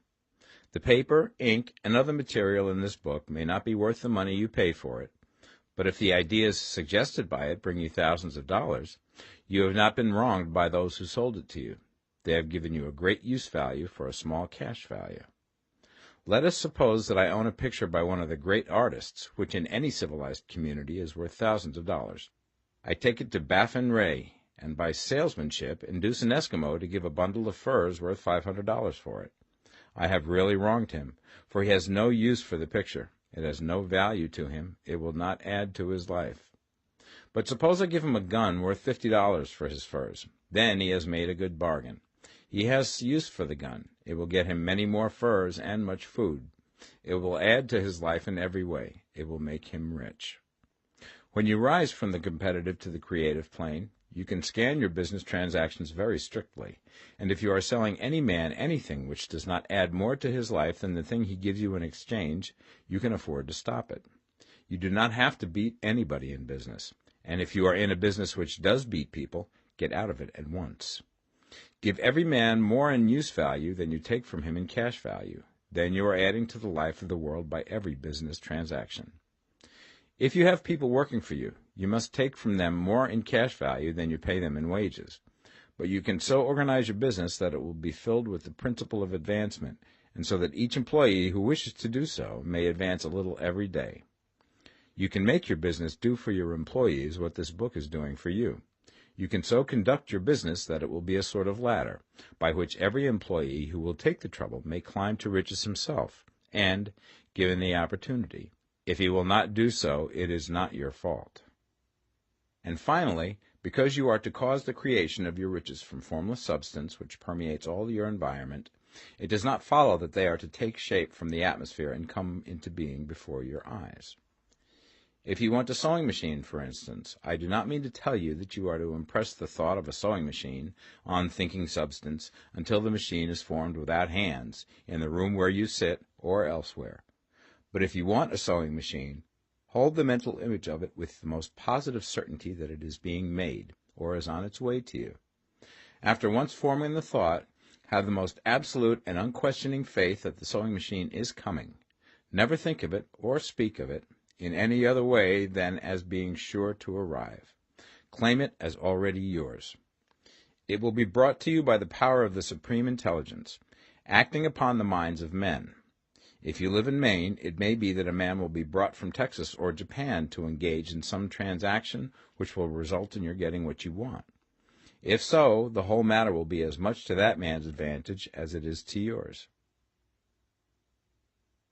S2: The paper, ink, and other material in this book may not be worth the money you pay for it, but if the ideas suggested by it bring you thousands of dollars, you have not been wronged by those who sold it to you. They have given you a great use value for a small cash value. Let us suppose that I own a picture by one of the great artists, which in any civilized community is worth thousands of dollars. I take it to Baffin Ray, and by salesmanship induce an Eskimo to give a bundle of furs worth $500 for it. I have really wronged him, for he has no use for the picture. It has no value to him. It will not add to his life. But suppose I give him a gun worth $50 for his furs. Then he has made a good bargain. He has use for the gun. It will get him many more furs and much food. It will add to his life in every way. It will make him rich. When you rise from the competitive to the creative plane, you can scan your business transactions very strictly, and if you are selling any man anything which does not add more to his life than the thing he gives you in exchange, you can afford to stop it. You do not have to beat anybody in business, and if you are in a business which does beat people, get out of it at once. Give every man more in use value than you take from him in cash value. Then you are adding to the life of the world by every business transaction. If you have people working for you, you must take from them more in cash value than you pay them in wages. But you can so organize your business that it will be filled with the principle of advancement, and so that each employee who wishes to do so may advance a little every day. You can make your business do for your employees what this book is doing for you. You can so conduct your business that it will be a sort of ladder, by which every employee who will take the trouble may climb to riches himself, and, given the opportunity, if he will not do so, it is not your fault. And finally, because you are to cause the creation of your riches from formless substance which permeates all your environment, it does not follow that they are to take shape from the atmosphere and come into being before your eyes. If you want a sewing machine, for instance, I do not mean to tell you that you are to impress the thought of a sewing machine on thinking substance until the machine is formed without hands, in the room where you sit or elsewhere. But if you want a sewing machine, hold the mental image of it with the most positive certainty that it is being made, or is on its way to you. After once forming the thought, have the most absolute and unquestioning faith that the sewing machine is coming. Never think of it, or speak of it, in any other way than as being sure to arrive. Claim it as already yours. It will be brought to you by the power of the Supreme Intelligence, acting upon the minds of men. If you live in Maine, it may be that a man will be brought from Texas or Japan to engage in some transaction which will result in your getting what you want. If so, the whole matter will be as much to that man's advantage as it is to yours.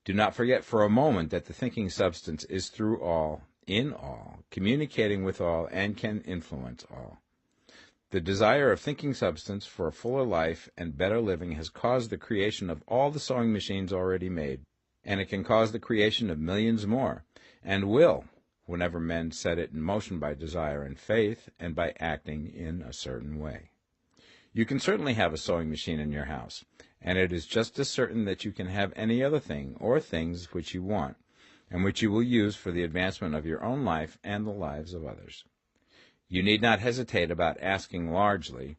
S2: Do not forget for a moment that the thinking substance is through all, in all, communicating with all, and can influence all. The desire of thinking substance for a fuller life and better living has caused the creation of all the sewing machines already made, and it can cause the creation of millions more, and will, whenever men set it in motion by desire and faith, and by acting in a certain way. You can certainly have a sewing machine in your house, and it is just as certain that you can have any other thing or things which you want, and which you will use for the advancement of your own life and the lives of others. You need not hesitate about asking largely.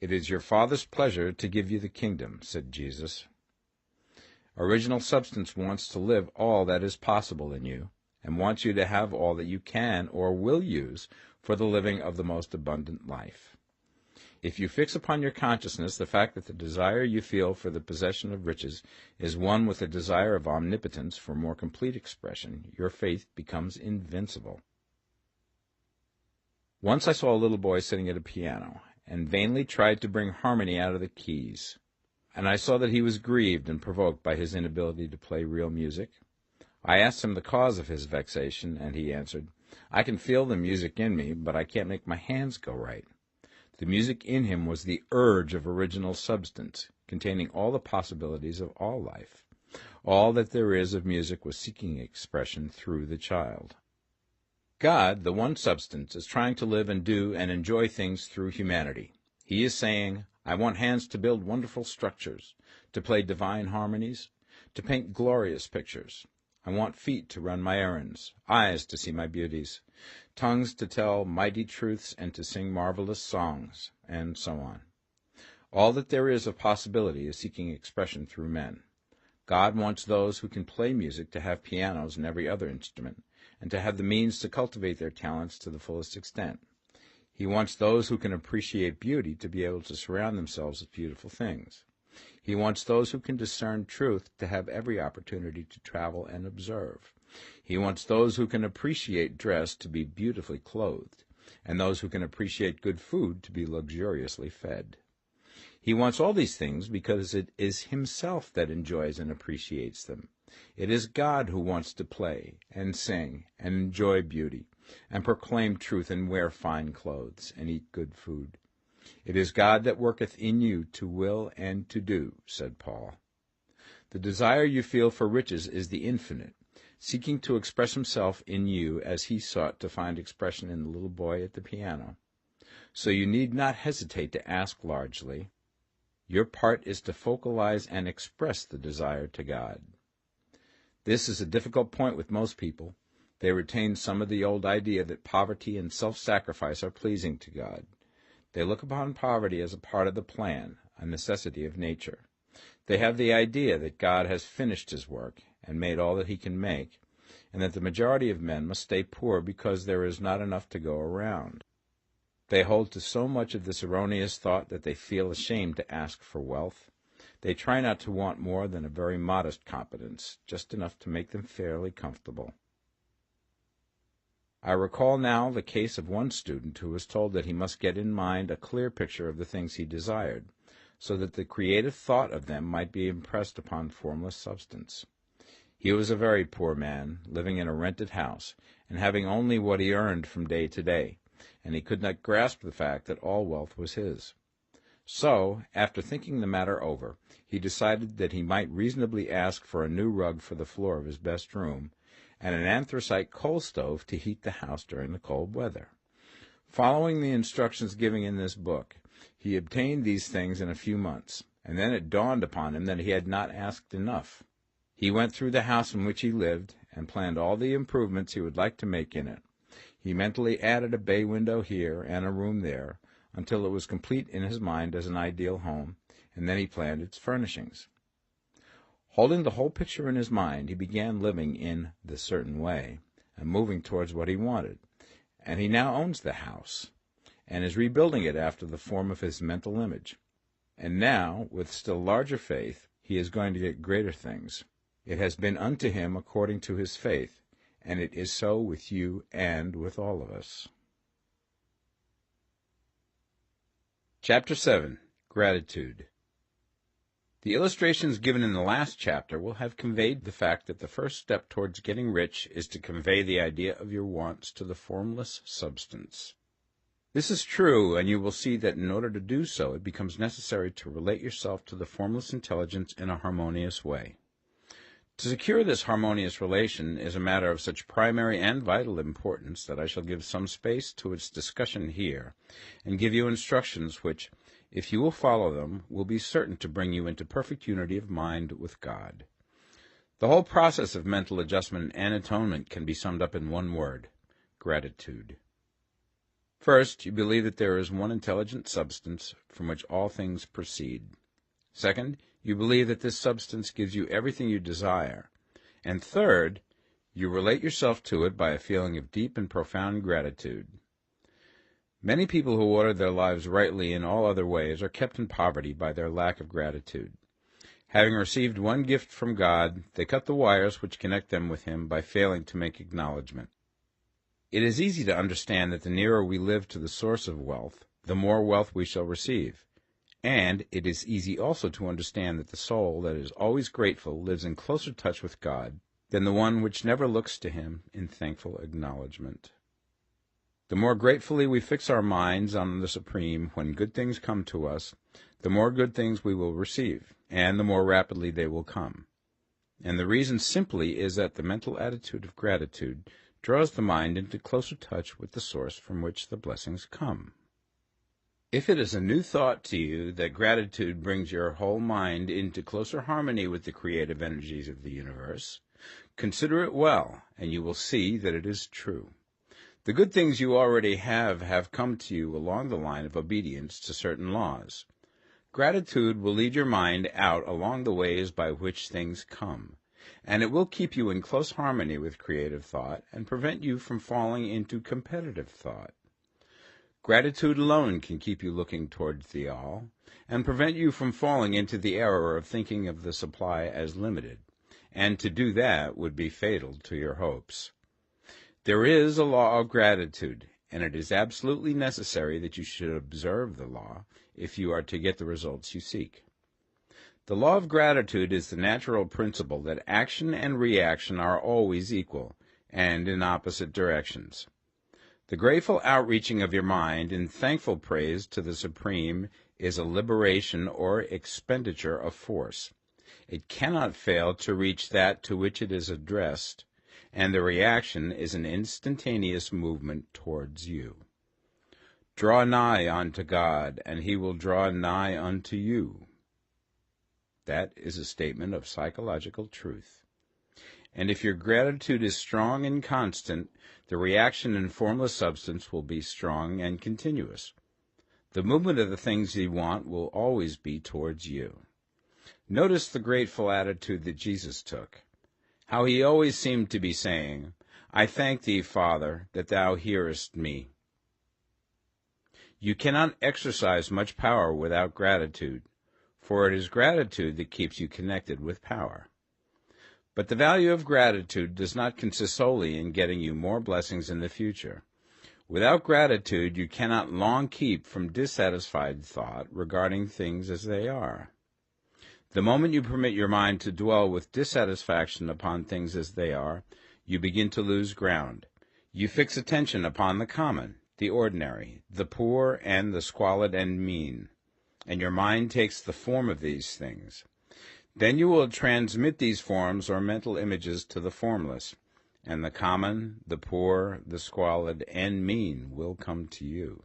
S2: It is your Father's pleasure to give you the kingdom, said Jesus. Original substance wants to live all that is possible in you, and wants you to have all that you can or will use for the living of the most abundant life. If you fix upon your consciousness the fact that the desire you feel for the possession of riches is one with a desire of omnipotence for more complete expression, your faith becomes invincible. Once I saw a little boy sitting at a piano, and vainly tried to bring harmony out of the keys, and I saw that he was grieved and provoked by his inability to play real music. I asked him the cause of his vexation, and he answered, "I can feel the music in me, but I can't make my hands go right." The music in him was the urge of original substance, containing all the possibilities of all life. All that there is of music was seeking expression through the child. God, the one substance, is trying to live and do and enjoy things through humanity. He is saying, "I want hands to build wonderful structures, to play divine harmonies, to paint glorious pictures. I want feet to run my errands, eyes to see my beauties, tongues to tell mighty truths and to sing marvelous songs," and so on. All that there is of possibility is seeking expression through men. God wants those who can play music to have pianos and every other instrument, and to have the means to cultivate their talents to the fullest extent. He wants those who can appreciate beauty to be able to surround themselves with beautiful things. He wants those who can discern truth to have every opportunity to travel and observe. He wants those who can appreciate dress to be beautifully clothed, and those who can appreciate good food to be luxuriously fed. He wants all these things because it is himself that enjoys and appreciates them. It is God who wants to play and sing and enjoy beauty and proclaim truth and wear fine clothes and eat good food. It is God that worketh in you to will and to do, said Paul. The desire you feel for riches is the infinite, seeking to express himself in you as he sought to find expression in the little boy at the piano. So you need not hesitate to ask largely. Your part is to focalize and express the desire to God. This is a difficult point with most people. They retain some of the old idea that poverty and self-sacrifice are pleasing to God. They look upon poverty as a part of the plan, a necessity of nature. They have the idea that God has finished his work and made all that he can make, and that the majority of men must stay poor because there is not enough to go around. They hold to so much of this erroneous thought that they feel ashamed to ask for wealth. They try not to want more than a very modest competence, just enough to make them fairly comfortable. I recall now the case of one student who was told that he must get in mind a clear picture of the things he desired, so that the creative thought of them might be impressed upon formless substance. He was a very poor man, living in a rented house, and having only what he earned from day to day, and he could not grasp the fact that all wealth was his. So, after thinking the matter over, he decided that he might reasonably ask for a new rug for the floor of his best room, and an anthracite coal stove to heat the house during the cold weather. Following the instructions given in this book, he obtained these things in a few months, and then it dawned upon him that he had not asked enough. He went through the house in which he lived, and planned all the improvements he would like to make in it. He mentally added a bay window here and a room there, until it was complete in his mind as an ideal home, and then he planned its furnishings. Holding the whole picture in his mind, he began living in the certain way, and moving towards what he wanted, and he now owns the house, and is rebuilding it after the form of his mental image. And now, with still larger faith, he is going to get greater things. It has been unto him according to his faith, and it is so with you and with all of us. Chapter 7. Gratitude. The illustrations given in the last chapter will have conveyed the fact that the first step towards getting rich is to convey the idea of your wants to the formless substance. This is true, and you will see that in order to do so, it becomes necessary to relate yourself to the formless intelligence in a harmonious way. To secure this harmonious relation is a matter of such primary and vital importance that I shall give some space to its discussion here, and give you instructions which, if you will follow them, will be certain to bring you into perfect unity of mind with God. The whole process of mental adjustment and atonement can be summed up in one word: gratitude. First, you believe that there is one intelligent substance from which all things proceed. Second, you believe that this substance gives you everything you desire. And third, you relate yourself to it by a feeling of deep and profound gratitude. Many people who order their lives rightly in all other ways are kept in poverty by their lack of gratitude. Having received one gift from God, they cut the wires which connect them with Him by failing to make acknowledgement. It is easy to understand that the nearer we live to the source of wealth, the more wealth we shall receive. And it is easy also to understand that the soul that is always grateful lives in closer touch with God than the one which never looks to Him in thankful acknowledgement. The more gratefully we fix our minds on the Supreme when good things come to us, the more good things we will receive, and the more rapidly they will come. And the reason simply is that the mental attitude of gratitude draws the mind into closer touch with the source from which the blessings come. If it is a new thought to you that gratitude brings your whole mind into closer harmony with the creative energies of the universe, consider it well, and you will see that it is true. The good things you already have come to you along the line of obedience to certain laws. Gratitude will lead your mind out along the ways by which things come, and it will keep you in close harmony with creative thought and prevent you from falling into competitive thought. Gratitude alone can keep you looking towards the all, and prevent you from falling into the error of thinking of the supply as limited, and to do that would be fatal to your hopes. There is a law of gratitude, and it is absolutely necessary that you should observe the law if you are to get the results you seek. The law of gratitude is the natural principle that action and reaction are always equal, and in opposite directions. The grateful outreaching of your mind in thankful praise to the Supreme is a liberation or expenditure of force. It cannot fail to reach that to which it is addressed, and the reaction is an instantaneous movement towards you. Draw nigh unto God, and He will draw nigh unto you. That is a statement of psychological truth. And if your gratitude is strong and constant, the reaction in formless substance will be strong and continuous. The movement of the things you want will always be towards you. Notice the grateful attitude that Jesus took. How He always seemed to be saying, I thank Thee, Father, that Thou hearest me. You cannot exercise much power without gratitude, for it is gratitude that keeps you connected with power. But the value of gratitude does not consist solely in getting you more blessings in the future. Without gratitude, you cannot long keep from dissatisfied thought regarding things as they are. The moment you permit your mind to dwell with dissatisfaction upon things as they are, you begin to lose ground. You fix attention upon the common, the ordinary, the poor, and the squalid and mean, and your mind takes the form of these things. Then you will transmit these forms or mental images to the formless, and the common, the poor, the squalid, and mean will come to you.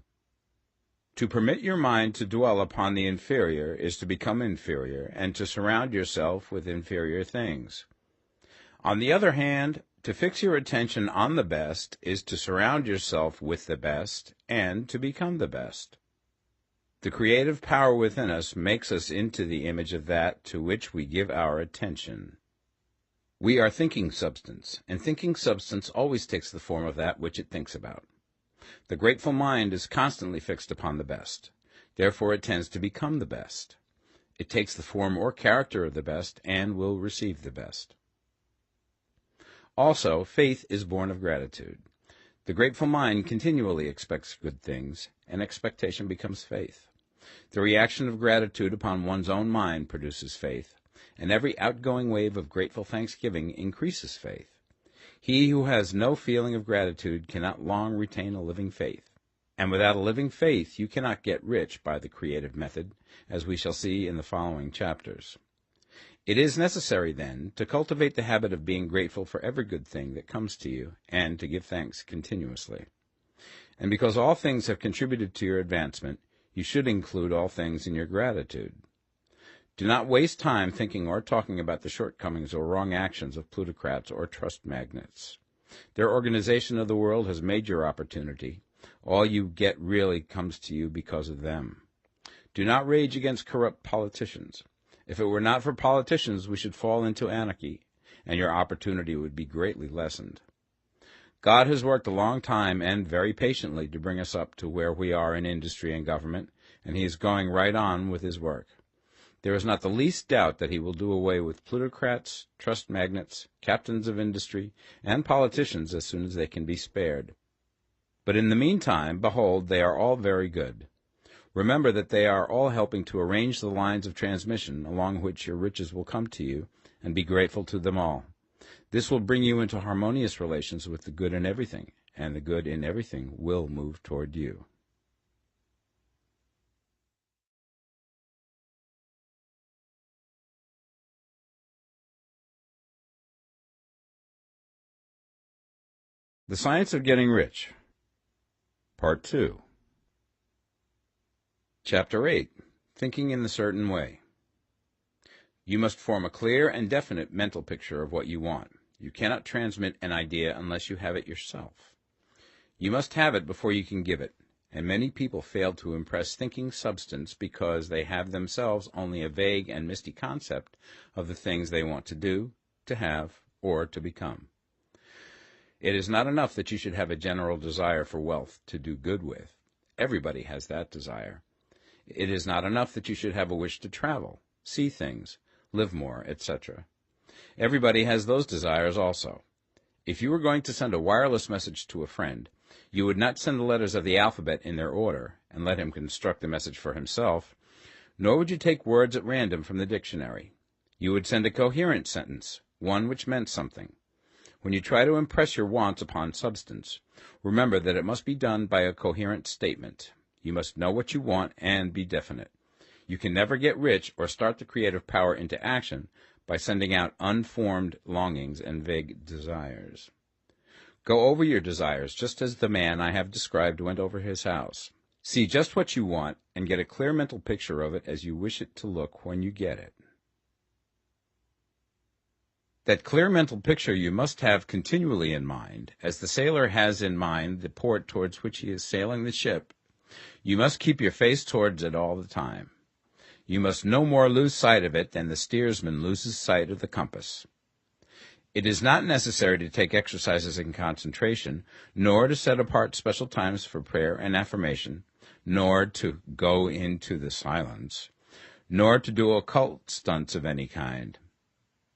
S2: To permit your mind to dwell upon the inferior is to become inferior, and to surround yourself with inferior things. On the other hand, to fix your attention on the best is to surround yourself with the best, and to become the best. The creative power within us makes us into the image of that to which we give our attention. We are thinking substance, and thinking substance always takes the form of that which it thinks about. The grateful mind is constantly fixed upon the best. Therefore it tends to become the best. It takes the form or character of the best and will receive the best. Also, faith is born of gratitude. The grateful mind continually expects good things, and expectation becomes faith. The reaction of gratitude upon one's own mind produces faith, and every outgoing wave of grateful thanksgiving increases faith. He who has no feeling of gratitude cannot long retain a living faith, and without a living faith you cannot get rich by the creative method, as we shall see in the following chapters. It is necessary, then, to cultivate the habit of being grateful for every good thing that comes to you, and to give thanks continuously. And because all things have contributed to your advancement, you should include all things in your gratitude. Do not waste time thinking or talking about the shortcomings or wrong actions of plutocrats or trust magnates. Their organization of the world has made your opportunity. All you get really comes to you because of them. Do not rage against corrupt politicians. If it were not for politicians, we should fall into anarchy, and your opportunity would be greatly lessened. God has worked a long time and very patiently to bring us up to where we are in industry and government, and he is going right on with his work. There is not the least doubt that he will do away with plutocrats, trust magnates, captains of industry, and politicians as soon as they can be spared. But in the meantime, behold, they are all very good. Remember that they are all helping to arrange the lines of transmission along which your riches will come to you, and be grateful to them all. This will bring you into harmonious relations with the good in everything, and the good in everything will move toward you. The Science of Getting Rich, Part 2. Chapter 8. Thinking in the Certain Way. You must form a clear and definite mental picture of what you want. You cannot transmit an idea unless you have it yourself. You must have it before you can give it, and many people fail to impress thinking substance because they have themselves only a vague and misty concept of the things they want to do, to have, or to become. It is not enough that you should have a general desire for wealth to do good with. Everybody has that desire. It is not enough that you should have a wish to travel, see things, live more, etc. Everybody has those desires also. If you were going to send a wireless message to a friend, you would not send the letters of the alphabet in their order and let him construct the message for himself, nor would you take words at random from the dictionary. You would send a coherent sentence, one which meant something. When you try to impress your wants upon substance, remember that it must be done by a coherent statement. You must know what you want and be definite. You can never get rich or start the creative power into action by sending out unformed longings and vague desires. Go over your desires just as the man I have described went over his house. See just what you want and get a clear mental picture of it as you wish it to look when you get it. That clear mental picture you must have continually in mind, as the sailor has in mind the port towards which he is sailing the ship. You must keep your face towards it all the time. You must no more lose sight of it than the steersman loses sight of the compass. It is not necessary to take exercises in concentration, nor to set apart special times for prayer and affirmation, nor to go into the silence, nor to do occult stunts of any kind.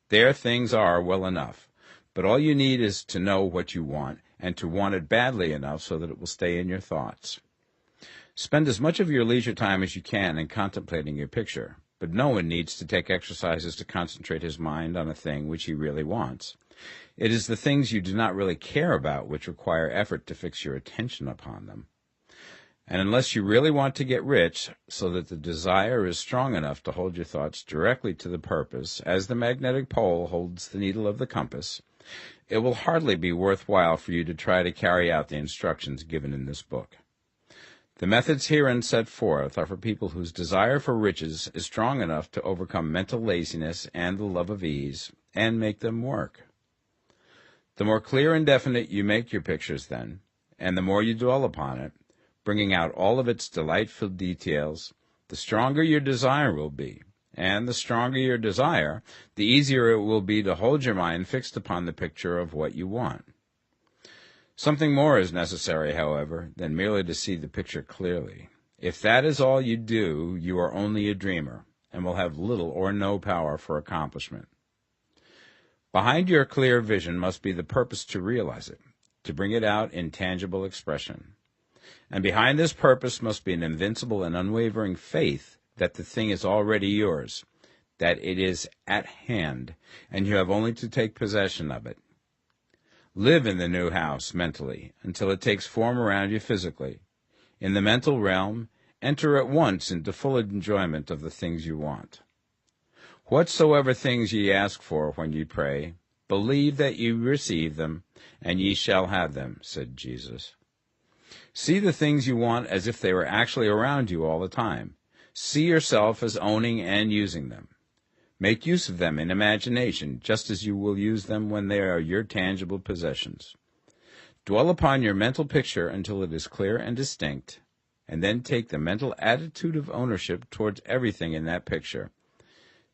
S2: There things are well enough, but all you need is to know what you want, and to want it badly enough so that it will stay in your thoughts. Spend as much of your leisure time as you can in contemplating your picture, but no one needs to take exercises to concentrate his mind on a thing which he really wants. It is the things you do not really care about which require effort to fix your attention upon them. And unless you really want to get rich, so that the desire is strong enough to hold your thoughts directly to the purpose, as the magnetic pole holds the needle of the compass, it will hardly be worthwhile for you to try to carry out the instructions given in this book. The methods herein set forth are for people whose desire for riches is strong enough to overcome mental laziness and the love of ease, and make them work. The more clear and definite you make your pictures then, and the more you dwell upon it, bringing out all of its delightful details, the stronger your desire will be, and the stronger your desire, the easier it will be to hold your mind fixed upon the picture of what you want. Something more is necessary, however, than merely to see the picture clearly. If that is all you do, you are only a dreamer, and will have little or no power for accomplishment. Behind your clear vision must be the purpose to realize it, to bring it out in tangible expression. And behind this purpose must be an invincible and unwavering faith that the thing is already yours, that it is at hand, and you have only to take possession of it. Live in the new house mentally until it takes form around you physically. In the mental realm, enter at once into full enjoyment of the things you want. Whatsoever things ye ask for when ye pray, believe that ye receive them, and ye shall have them, said Jesus. See the things you want as if they were actually around you all the time. See yourself as owning and using them. Make use of them in imagination, just as you will use them when they are your tangible possessions. Dwell upon your mental picture until it is clear and distinct, and then take the mental attitude of ownership towards everything in that picture.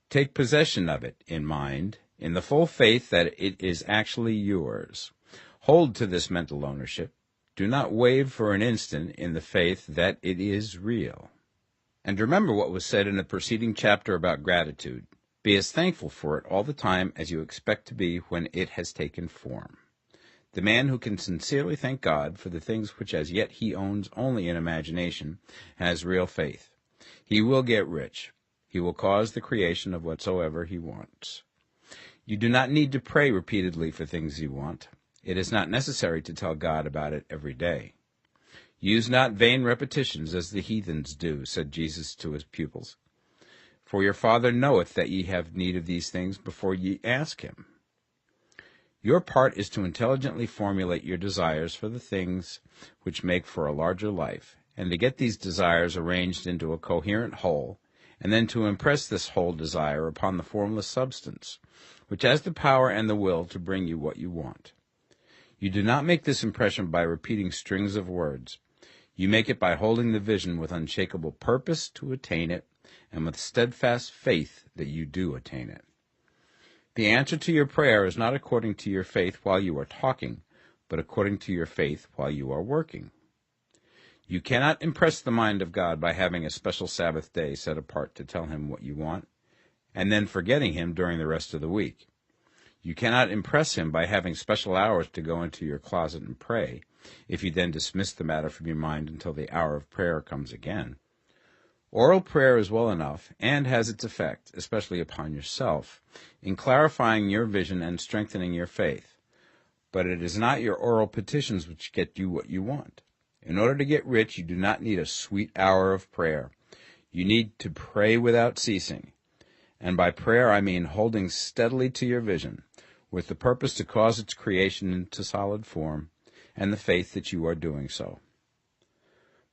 S2: Take possession of it in mind, in the full faith that it is actually yours. Hold to this mental ownership. Do not waver for an instant in the faith that it is real. And remember what was said in the preceding chapter about gratitude. Be as thankful for it all the time as you expect to be when it has taken form. The man who can sincerely thank God for the things which as yet he owns only in imagination has real faith. He will get rich. He will cause the creation of whatsoever he wants. You do not need to pray repeatedly for things you want. It is not necessary to tell God about it every day. Use not vain repetitions as the heathens do, said Jesus to his pupils. For your Father knoweth that ye have need of these things before ye ask him. Your part is to intelligently formulate your desires for the things which make for a larger life, and to get these desires arranged into a coherent whole, and then to impress this whole desire upon the formless substance, which has the power and the will to bring you what you want. You do not make this impression by repeating strings of words. You make it by holding the vision with unshakable purpose to attain it, and with steadfast faith that you do attain it. The answer to your prayer is not according to your faith while you are talking, but according to your faith while you are working. You cannot impress the mind of God by having a special Sabbath day set apart to tell him what you want, and then forgetting him during the rest of the week. You cannot impress him by having special hours to go into your closet and pray, if you then dismiss the matter from your mind until the hour of prayer comes again. Oral prayer is well enough, and has its effect, especially upon yourself, in clarifying your vision and strengthening your faith. But it is not your oral petitions which get you what you want. In order to get rich, you do not need a sweet hour of prayer. You need to pray without ceasing. And by prayer I mean holding steadily to your vision, with the purpose to cause its creation into solid form, and the faith that you are doing so.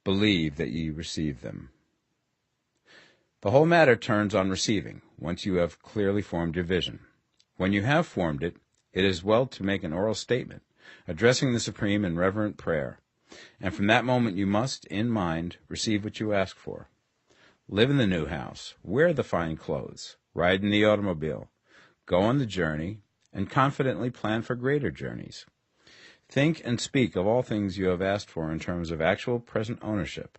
S2: Believe that ye receive them. The whole matter turns on receiving, once you have clearly formed your vision. When you have formed it, it is well to make an oral statement, addressing the Supreme in reverent prayer, and from that moment you must, in mind, receive what you ask for. Live in the new house, wear the fine clothes, ride in the automobile, go on the journey, and confidently plan for greater journeys. Think and speak of all things you have asked for in terms of actual present ownership.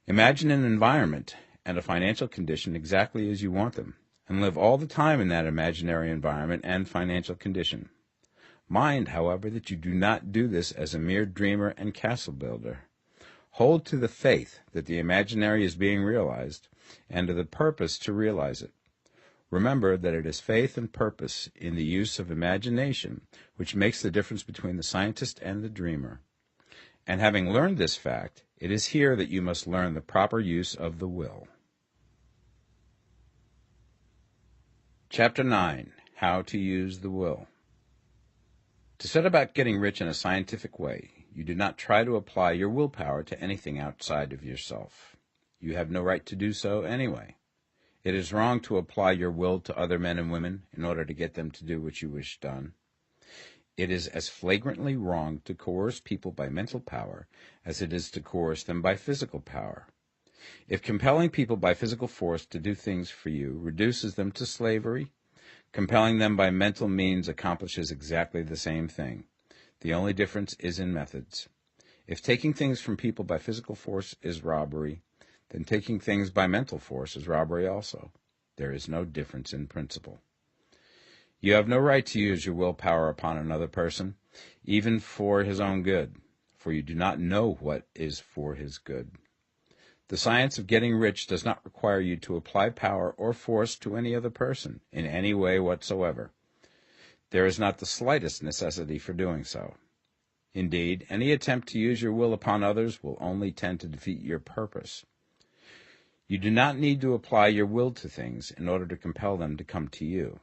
S2: Imagine an environment and a financial condition exactly as you want them, and live all the time in that imaginary environment and financial condition. Mind, however, that you do not do this as a mere dreamer and castle builder. Hold to the faith that the imaginary is being realized, and to the purpose to realize it. Remember that it is faith and purpose in the use of imagination which makes the difference between the scientist and the dreamer. And having learned this fact, it is here that you must learn the proper use of the will. Chapter 9. How to Use the Will. To set about getting rich in a scientific way, you do not try to apply your willpower to anything outside of yourself. You have no right to do so anyway. It is wrong to apply your will to other men and women in order to get them to do what you wish done. It is as flagrantly wrong to coerce people by mental power as it is to coerce them by physical power. If compelling people by physical force to do things for you reduces them to slavery, compelling them by mental means accomplishes exactly the same thing. The only difference is in methods. If taking things from people by physical force is robbery, then taking things by mental force is robbery also. There is no difference in principle. You have no right to use your willpower upon another person, even for his own good, for you do not know what is for his good. The science of getting rich does not require you to apply power or force to any other person in any way whatsoever. There is not the slightest necessity for doing so. Indeed, any attempt to use your will upon others will only tend to defeat your purpose. You do not need to apply your will to things in order to compel them to come to you.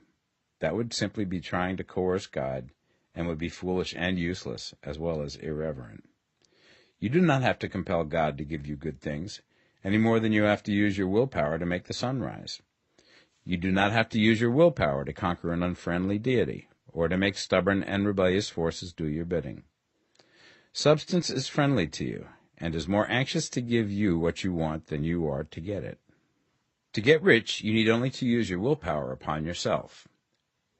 S2: That would simply be trying to coerce God, and would be foolish and useless, as well as irreverent. You do not have to compel God to give you good things, any more than you have to use your willpower to make the sun rise. You do not have to use your willpower to conquer an unfriendly deity, or to make stubborn and rebellious forces do your bidding. Substance is friendly to you, and is more anxious to give you what you want than you are to get it. To get rich, you need only to use your willpower upon yourself.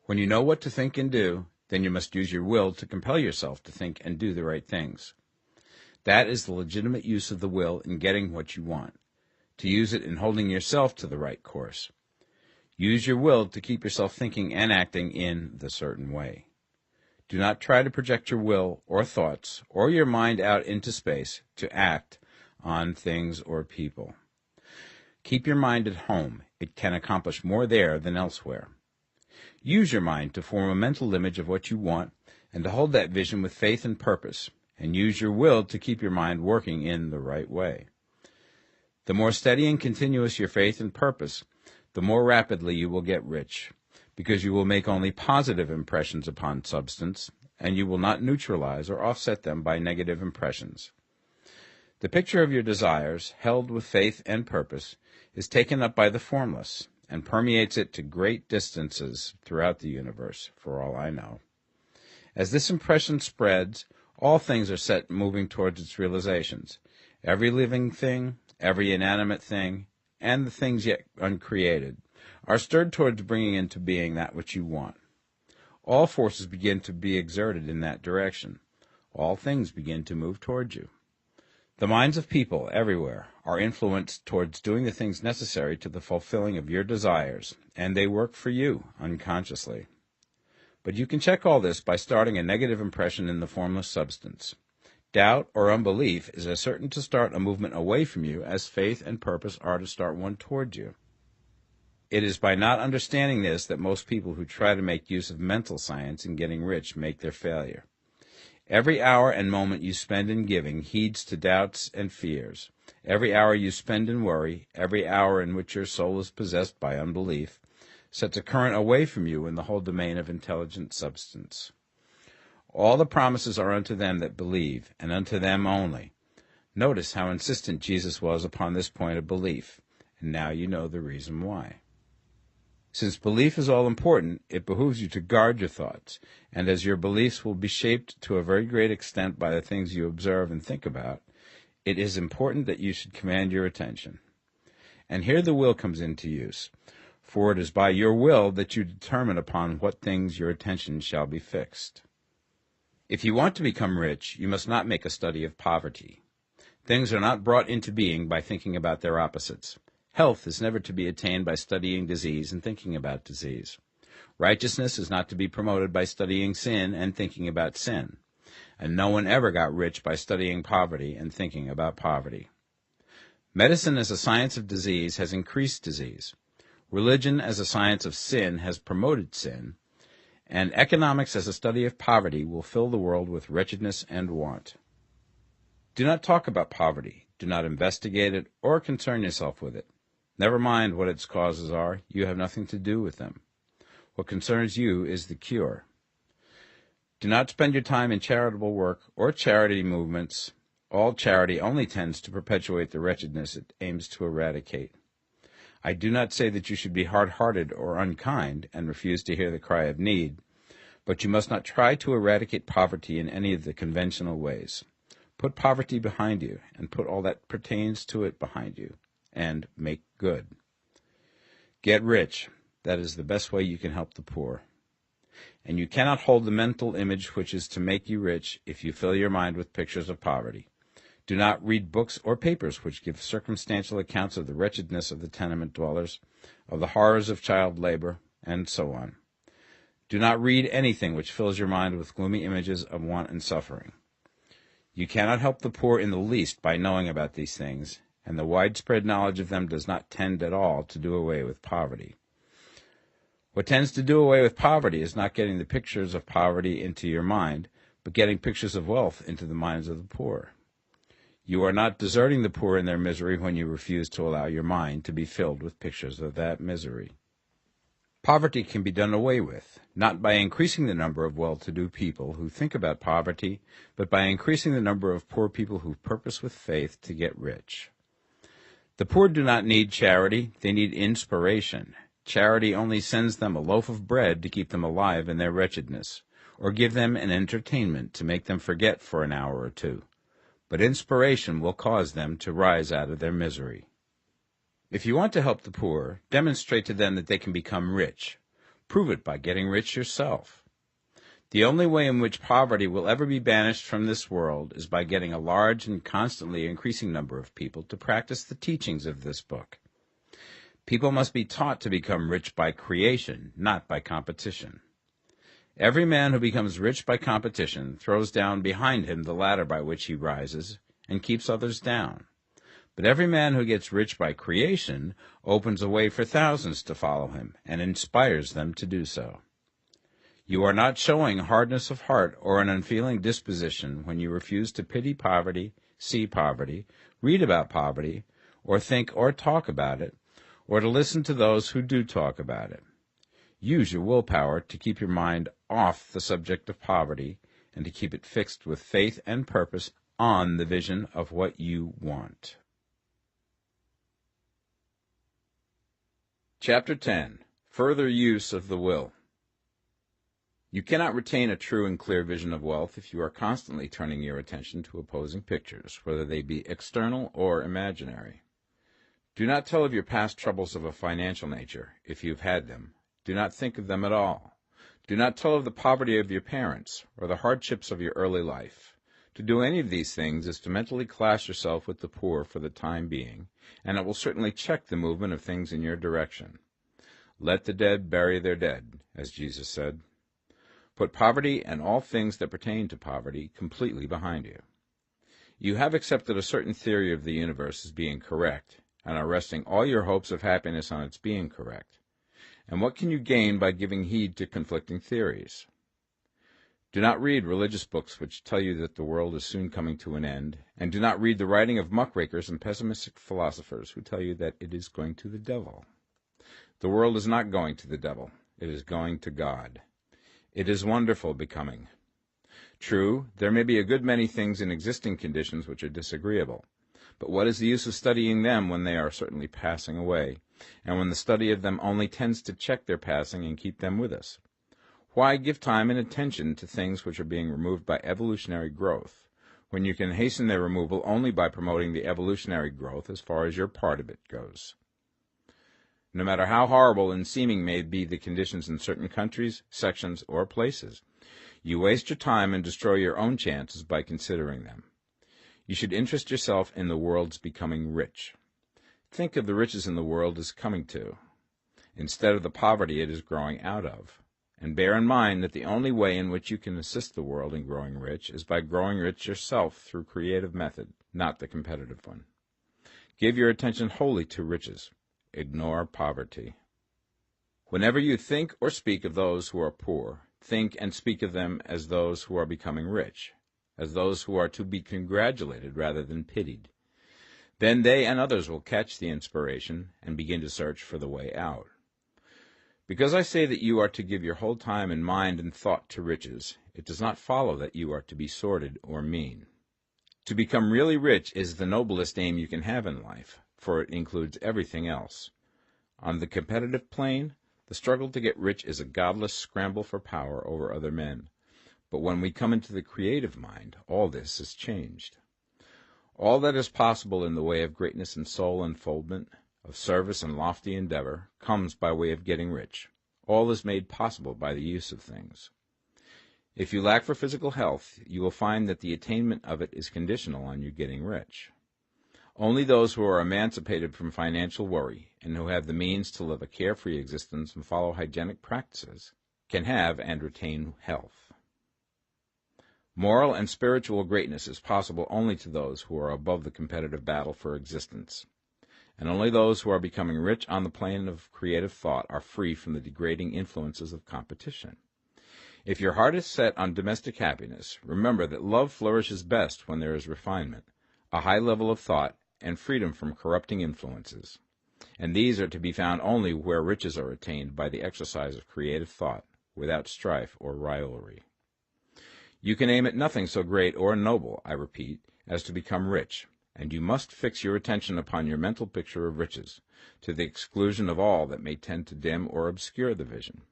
S2: When you know what to think and do, then you must use your will to compel yourself to think and do the right things. That is the legitimate use of the will in getting what you want, to use it in holding yourself to the right course. Use your will to keep yourself thinking and acting in the certain way. Do not try to project your will or thoughts or your mind out into space to act on things or people. Keep your mind at home. It can accomplish more there than elsewhere. Use your mind to form a mental image of what you want and to hold that vision with faith and purpose, and use your will to keep your mind working in the right way. The more steady and continuous your faith and purpose, the more rapidly you will get rich, because you will make only positive impressions upon substance, and you will not neutralize or offset them by negative impressions. The picture of your desires, held with faith and purpose, is taken up by the formless, and permeates it to great distances throughout the universe, for all I know. As this impression spreads, all things are set moving towards its realizations. Every living thing, every inanimate thing, and the things yet uncreated, are stirred towards bringing into being that which you want. All forces begin to be exerted in that direction. All things begin to move towards you. The minds of people everywhere are influenced towards doing the things necessary to the fulfilling of your desires, and they work for you unconsciously. But you can check all this by starting a negative impression in the formless substance. Doubt or unbelief is as certain to start a movement away from you as faith and purpose are to start one toward you. It is by not understanding this that most people who try to make use of mental science in getting rich make their failure. Every hour and moment you spend in giving heeds to doubts and fears. Every hour you spend in worry, every hour in which your soul is possessed by unbelief, sets a current away from you in the whole domain of intelligent substance. All the promises are unto them that believe, and unto them only. Notice how insistent Jesus was upon this point of belief, and now you know the reason why. Since belief is all important, it behooves you to guard your thoughts, and as your beliefs will be shaped to a very great extent by the things you observe and think about, it is important that you should command your attention. And here the will comes into use, for it is by your will that you determine upon what things your attention shall be fixed. If you want to become rich, you must not make a study of poverty. Things are not brought into being by thinking about their opposites. Health is never to be attained by studying disease and thinking about disease. Righteousness is not to be promoted by studying sin and thinking about sin. And no one ever got rich by studying poverty and thinking about poverty. Medicine as a science of disease has increased disease. Religion as a science of sin has promoted sin. And economics as a study of poverty will fill the world with wretchedness and want. Do not talk about poverty. Do not investigate it or concern yourself with it. Never mind what its causes are. You have nothing to do with them. What concerns you is the cure. Do not spend your time in charitable work or charity movements. All charity only tends to perpetuate the wretchedness it aims to eradicate. I do not say that you should be hard-hearted or unkind and refuse to hear the cry of need, but you must not try to eradicate poverty in any of the conventional ways. Put poverty behind you, and put all that pertains to it behind you, and make good. Get rich. That is the best way you can help the poor. And you cannot hold the mental image which is to make you rich if you fill your mind with pictures of poverty. Do not read books or papers which give circumstantial accounts of the wretchedness of the tenement dwellers, of the horrors of child labor, and so on. Do not read anything which fills your mind with gloomy images of want and suffering. You cannot help the poor in the least by knowing about these things, and the widespread knowledge of them does not tend at all to do away with poverty. What tends to do away with poverty is not getting the pictures of poverty into your mind, but getting pictures of wealth into the minds of the poor. You are not deserting the poor in their misery when you refuse to allow your mind to be filled with pictures of that misery. Poverty can be done away with, not by increasing the number of well-to-do people who think about poverty, but by increasing the number of poor people who purpose with faith to get rich. The poor do not need charity, they need inspiration. Charity only sends them a loaf of bread to keep them alive in their wretchedness, or give them an entertainment to make them forget for an hour or two. But inspiration will cause them to rise out of their misery. If you want to help the poor, demonstrate to them that they can become rich. Prove it by getting rich yourself. The only way in which poverty will ever be banished from this world is by getting a large and constantly increasing number of people to practice the teachings of this book. People must be taught to become rich by creation, not by competition. Every man who becomes rich by competition throws down behind him the ladder by which he rises and keeps others down. But every man who gets rich by creation opens a way for thousands to follow him and inspires them to do so. You are not showing hardness of heart or an unfeeling disposition when you refuse to pity poverty, see poverty, read about poverty, or think or talk about it, or to listen to those who do talk about it. Use your willpower to keep your mind off the subject of poverty and to keep it fixed with faith and purpose on the vision of what you want. Chapter 10. Further Use of the Will. You cannot retain a true and clear vision of wealth if you are constantly turning your attention to opposing pictures, whether they be external or imaginary. Do not tell of your past troubles of a financial nature, if you have had them. Do not think of them at all. Do not tell of the poverty of your parents or the hardships of your early life. To do any of these things is to mentally class yourself with the poor for the time being, and it will certainly check the movement of things in your direction. Let the dead bury their dead, as Jesus said. Put poverty and all things that pertain to poverty completely behind you. You have accepted a certain theory of the universe as being correct, and are resting all your hopes of happiness on its being correct. And what can you gain by giving heed to conflicting theories? Do not read religious books which tell you that the world is soon coming to an end, and do not read the writing of muckrakers and pessimistic philosophers who tell you that it is going to the devil. The world is not going to the devil. It is going to God. It is wonderful becoming. True, there may be a good many things in existing conditions which are disagreeable, but what is the use of studying them when they are certainly passing away, and when the study of them only tends to check their passing and keep them with us? Why give time and attention to things which are being removed by evolutionary growth, when you can hasten their removal only by promoting the evolutionary growth as far as your part of it goes? No matter how horrible and seeming may be the conditions in certain countries, sections, or places, you waste your time and destroy your own chances by considering them. You should interest yourself in the world's becoming rich. Think of the riches in the world as coming to, instead of the poverty it is growing out of. And bear in mind that the only way in which you can assist the world in growing rich is by growing rich yourself through creative method, not the competitive one. Give your attention wholly to riches. Ignore poverty. Whenever you think or speak of those who are poor, think and speak of them as those who are becoming rich, as those who are to be congratulated rather than pitied. Then they and others will catch the inspiration and begin to search for the way out. Because I say that you are to give your whole time and mind and thought to riches, it does not follow that you are to be sordid or mean. To become really rich is the noblest aim you can have in life, for it includes everything else. On the competitive plane, the struggle to get rich is a godless scramble for power over other men. But when we come into the creative mind, all this is changed. All that is possible in the way of greatness and soul unfoldment, of service and lofty endeavor, comes by way of getting rich. All is made possible by the use of things. If you lack for physical health, you will find that the attainment of it is conditional on you getting rich. Only those who are emancipated from financial worry and who have the means to live a carefree existence and follow hygienic practices can have and retain health. Moral and spiritual greatness is possible only to those who are above the competitive battle for existence, and only those who are becoming rich on the plane of creative thought are free from the degrading influences of competition. If your heart is set on domestic happiness, remember that love flourishes best when there is refinement, a high level of thought, and freedom from corrupting influences. And these are to be found only where riches are attained by the exercise of creative thought, without strife or rivalry. You can aim at nothing so great or noble, I repeat, as to become rich, and you must fix your attention upon your mental picture of riches, to the exclusion of all that may tend to dim or obscure the vision.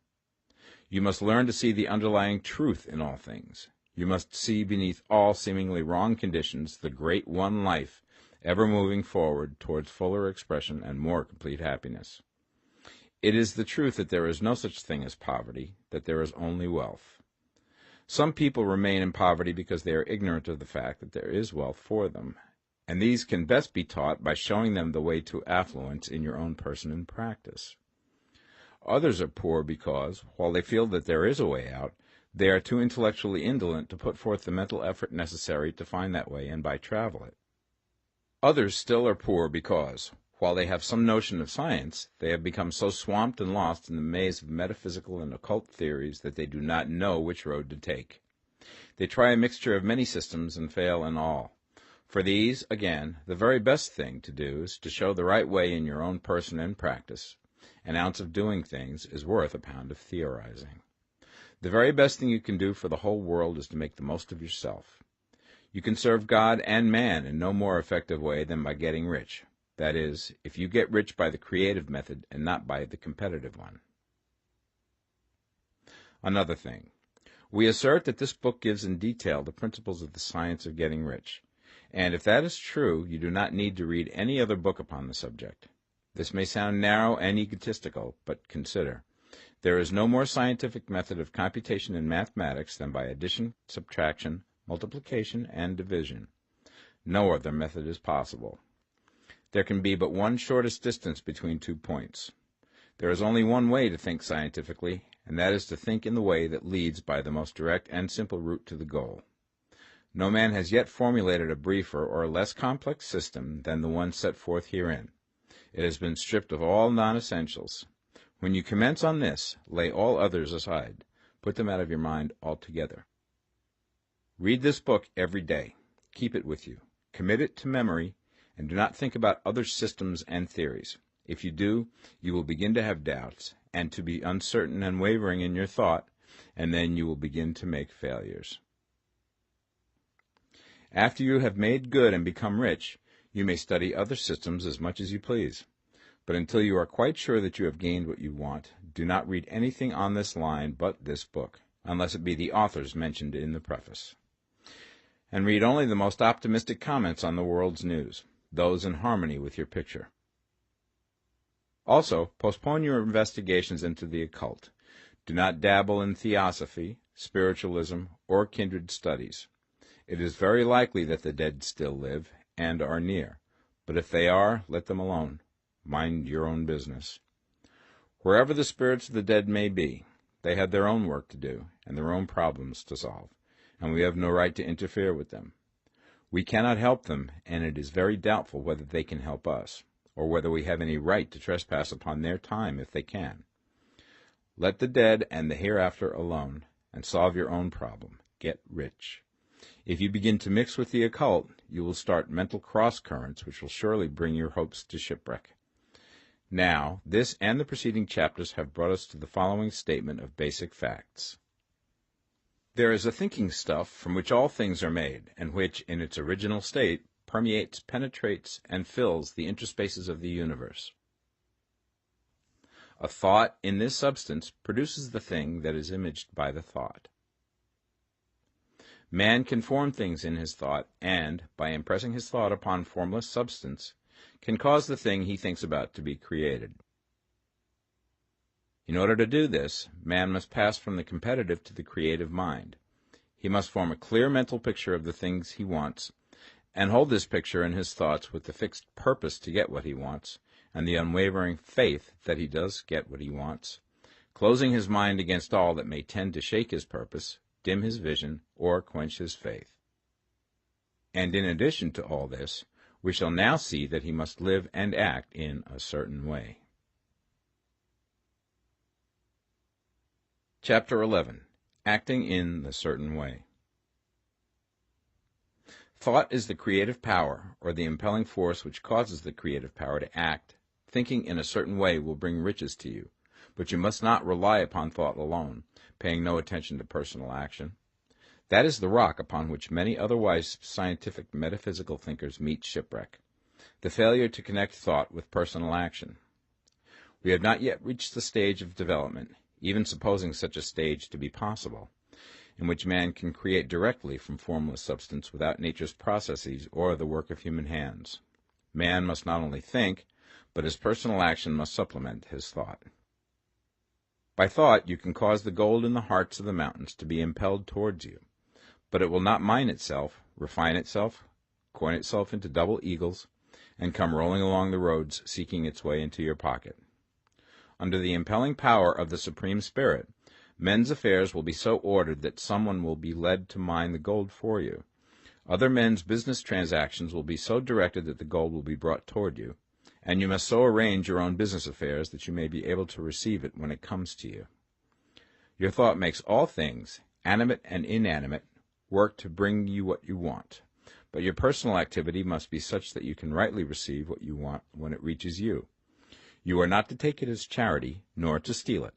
S2: You must learn to see the underlying truth in all things. You must see beneath all seemingly wrong conditions the great one life, ever moving forward towards fuller expression and more complete happiness. It is the truth that there is no such thing as poverty, that there is only wealth. Some people remain in poverty because they are ignorant of the fact that there is wealth for them, and these can best be taught by showing them the way to affluence in your own person and practice. Others are poor because, while they feel that there is a way out, they are too intellectually indolent to put forth the mental effort necessary to find that way and by travel it. Others still are poor because, while they have some notion of science, they have become so swamped and lost in the maze of metaphysical and occult theories that they do not know which road to take. They try a mixture of many systems and fail in all. For these, again, the very best thing to do is to show the right way in your own person and practice. An ounce of doing things is worth a pound of theorizing. The very best thing you can do for the whole world is to make the most of yourself. You can serve God and man in no more effective way than by getting rich. That is, if you get rich by the creative method and not by the competitive one. Another thing. We assert that this book gives in detail the principles of the science of getting rich. And if that is true, you do not need to read any other book upon the subject. This may sound narrow and egotistical, but consider. There is no more scientific method of computation in mathematics than by addition, subtraction, multiplication, and division. No other method is possible. There can be but one shortest distance between 2 points. There is only one way to think scientifically, and that is to think in the way that leads by the most direct and simple route to the goal. No man has yet formulated a briefer or less complex system than the one set forth herein. It has been stripped of all non-essentials. When you commence on this, lay all others aside. Put them out of your mind altogether. Read this book every day. Keep it with you. Commit it to memory, and do not think about other systems and theories. If you do, you will begin to have doubts, and to be uncertain and wavering in your thought, and then you will begin to make failures. After you have made good and become rich, you may study other systems as much as you please. But until you are quite sure that you have gained what you want, do not read anything on this line but this book, unless it be the authors mentioned in the preface. And read only the most optimistic comments on the world's news, those in harmony with your picture. Also, postpone your investigations into the occult. Do not dabble in theosophy, spiritualism, or kindred studies. It is very likely that the dead still live and are near, but if they are, let them alone. Mind your own business. Wherever the spirits of the dead may be, they have their own work to do and their own problems to solve, and we have no right to interfere with them. We cannot help them, and it is very doubtful whether they can help us, or whether we have any right to trespass upon their time if they can. Let the dead and the hereafter alone, and solve your own problem. Get rich. If you begin to mix with the occult, you will start mental cross-currents which will surely bring your hopes to shipwreck. Now, this and the preceding chapters have brought us to the following statement of basic facts. There is a thinking stuff from which all things are made, and which, in its original state, permeates, penetrates, and fills the interspaces of the universe. A thought in this substance produces the thing that is imaged by the thought. Man can form things in his thought, and, by impressing his thought upon formless substance, can cause the thing he thinks about to be created. In order to do this, man must pass from the competitive to the creative mind. He must form a clear mental picture of the things he wants, and hold this picture in his thoughts with the fixed purpose to get what he wants, and the unwavering faith that he does get what he wants, closing his mind against all that may tend to shake his purpose, dim his vision, or quench his faith. And in addition to all this, we shall now see that he must live and act in a certain way. Chapter 11. Acting in the Certain Way. Thought is the creative power, or the impelling force which causes the creative power to act. Thinking in a certain way will bring riches to you, but you must not rely upon thought alone, paying no attention to personal action. That is the rock upon which many otherwise scientific metaphysical thinkers meet shipwreck, the failure to connect thought with personal action. We have not yet reached the stage of development, even supposing such a stage to be possible, in which man can create directly from formless substance without nature's processes or the work of human hands. Man must not only think, but his personal action must supplement his thought. By thought, you can cause the gold in the hearts of the mountains to be impelled towards you, but it will not mine itself, refine itself, coin itself into double eagles, and come rolling along the roads seeking its way into your pocket. Under the impelling power of the Supreme Spirit, men's affairs will be so ordered that someone will be led to mine the gold for you. Other men's business transactions will be so directed that the gold will be brought toward you, and you must so arrange your own business affairs that you may be able to receive it when it comes to you. Your thought makes all things, animate and inanimate, work to bring you what you want, but your personal activity must be such that you can rightly receive what you want when it reaches you. You are not to take it as charity, nor to steal it.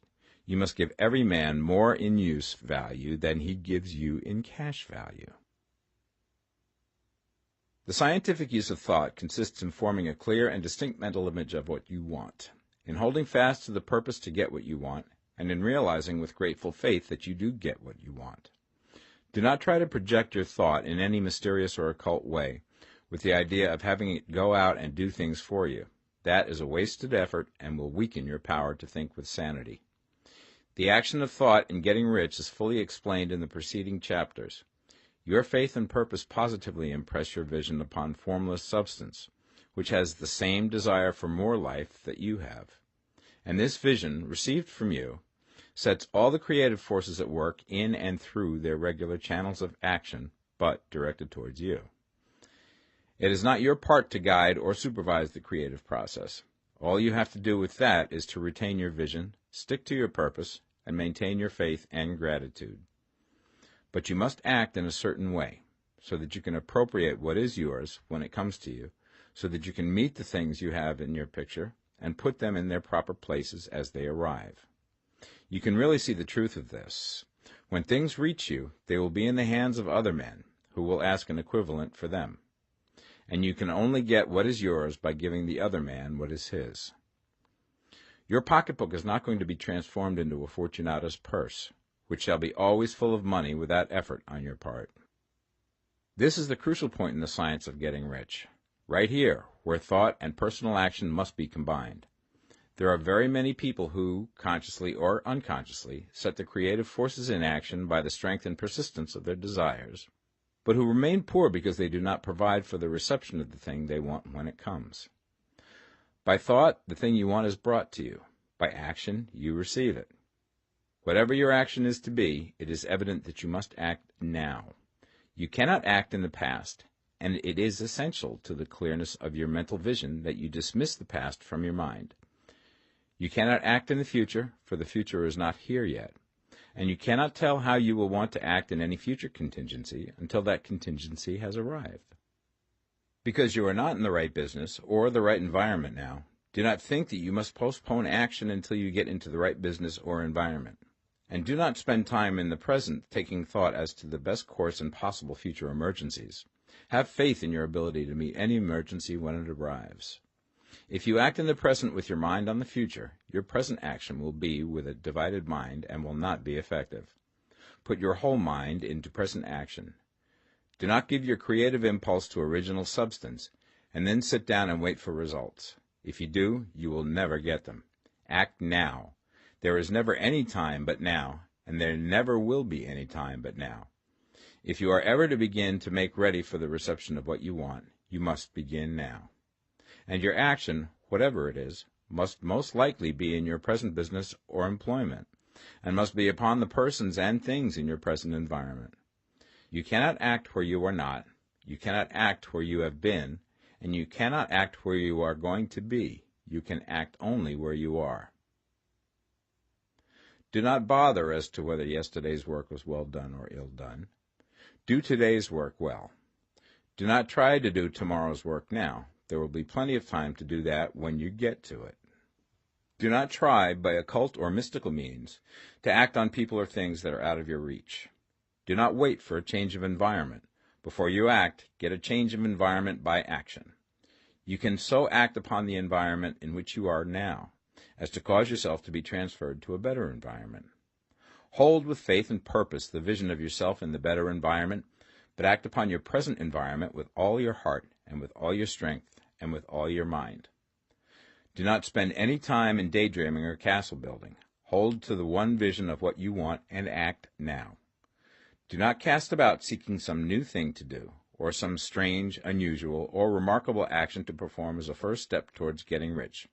S2: You must give every man more in use value than he gives you in cash value. The scientific use of thought consists in forming a clear and distinct mental image of what you want, in holding fast to the purpose to get what you want, and in realizing with grateful faith that you do get what you want. Do not try to project your thought in any mysterious or occult way, with the idea of having it go out and do things for you. That is a wasted effort and will weaken your power to think with sanity. The action of thought in getting rich is fully explained in the preceding chapters. Your faith and purpose positively impress your vision upon formless substance, which has the same desire for more life that you have. And this vision, received from you, sets all the creative forces at work in and through their regular channels of action, but directed towards you. It is not your part to guide or supervise the creative process. All you have to do with that is to retain your vision, stick to your purpose, and maintain your faith and gratitude. But you must act in a certain way, so that you can appropriate what is yours when it comes to you, so that you can meet the things you have in your picture and put them in their proper places as they arrive. You can really see the truth of this. When things reach you, they will be in the hands of other men, who will ask an equivalent for them. And you can only get what is yours by giving the other man what is his. Your pocketbook is not going to be transformed into a Fortunata's purse, which shall be always full of money without effort on your part. This is the crucial point in the science of getting rich, right here, where thought and personal action must be combined. There are very many people who, consciously or unconsciously, set the creative forces in action by the strength and persistence of their desires, but who remain poor because they do not provide for the reception of the thing they want when it comes. By thought, the thing you want is brought to you. By action, you receive it. Whatever your action is to be, it is evident that you must act now. You cannot act in the past, and it is essential to the clearness of your mental vision that you dismiss the past from your mind. You cannot act in the future, for the future is not here yet, and you cannot tell how you will want to act in any future contingency until that contingency has arrived. Because you are not in the right business or the right environment now, do not think that you must postpone action until you get into the right business or environment. And do not spend time in the present taking thought as to the best course in possible future emergencies. Have faith in your ability to meet any emergency when it arrives. If you act in the present with your mind on the future, your present action will be with a divided mind and will not be effective. Put your whole mind into present action. Do not give your creative impulse to original substance, and then sit down and wait for results. If you do, you will never get them. Act now. There is never any time but now, and there never will be any time but now. If you are ever to begin to make ready for the reception of what you want, you must begin now. And your action, whatever it is, must most likely be in your present business or employment, and must be upon the persons and things in your present environment. You cannot act where you are not, you cannot act where you have been, and you cannot act where you are going to be. You can act only where you are. Do not bother as to whether yesterday's work was well done or ill done. Do today's work well. Do not try to do tomorrow's work now. There will be plenty of time to do that when you get to it. Do not try, by occult or mystical means, to act on people or things that are out of your reach. Do not wait for a change of environment. Before you act, get a change of environment by action. You can so act upon the environment in which you are now, as to cause yourself to be transferred to a better environment. Hold with faith and purpose the vision of yourself in the better environment, but act upon your present environment with all your heart and with all your strength and with all your mind. Do not spend any time in daydreaming or castle building. Hold to the one vision of what you want and act now. Do not cast about seeking some new thing to do, or some strange, unusual, or remarkable action to perform as a first step towards getting rich.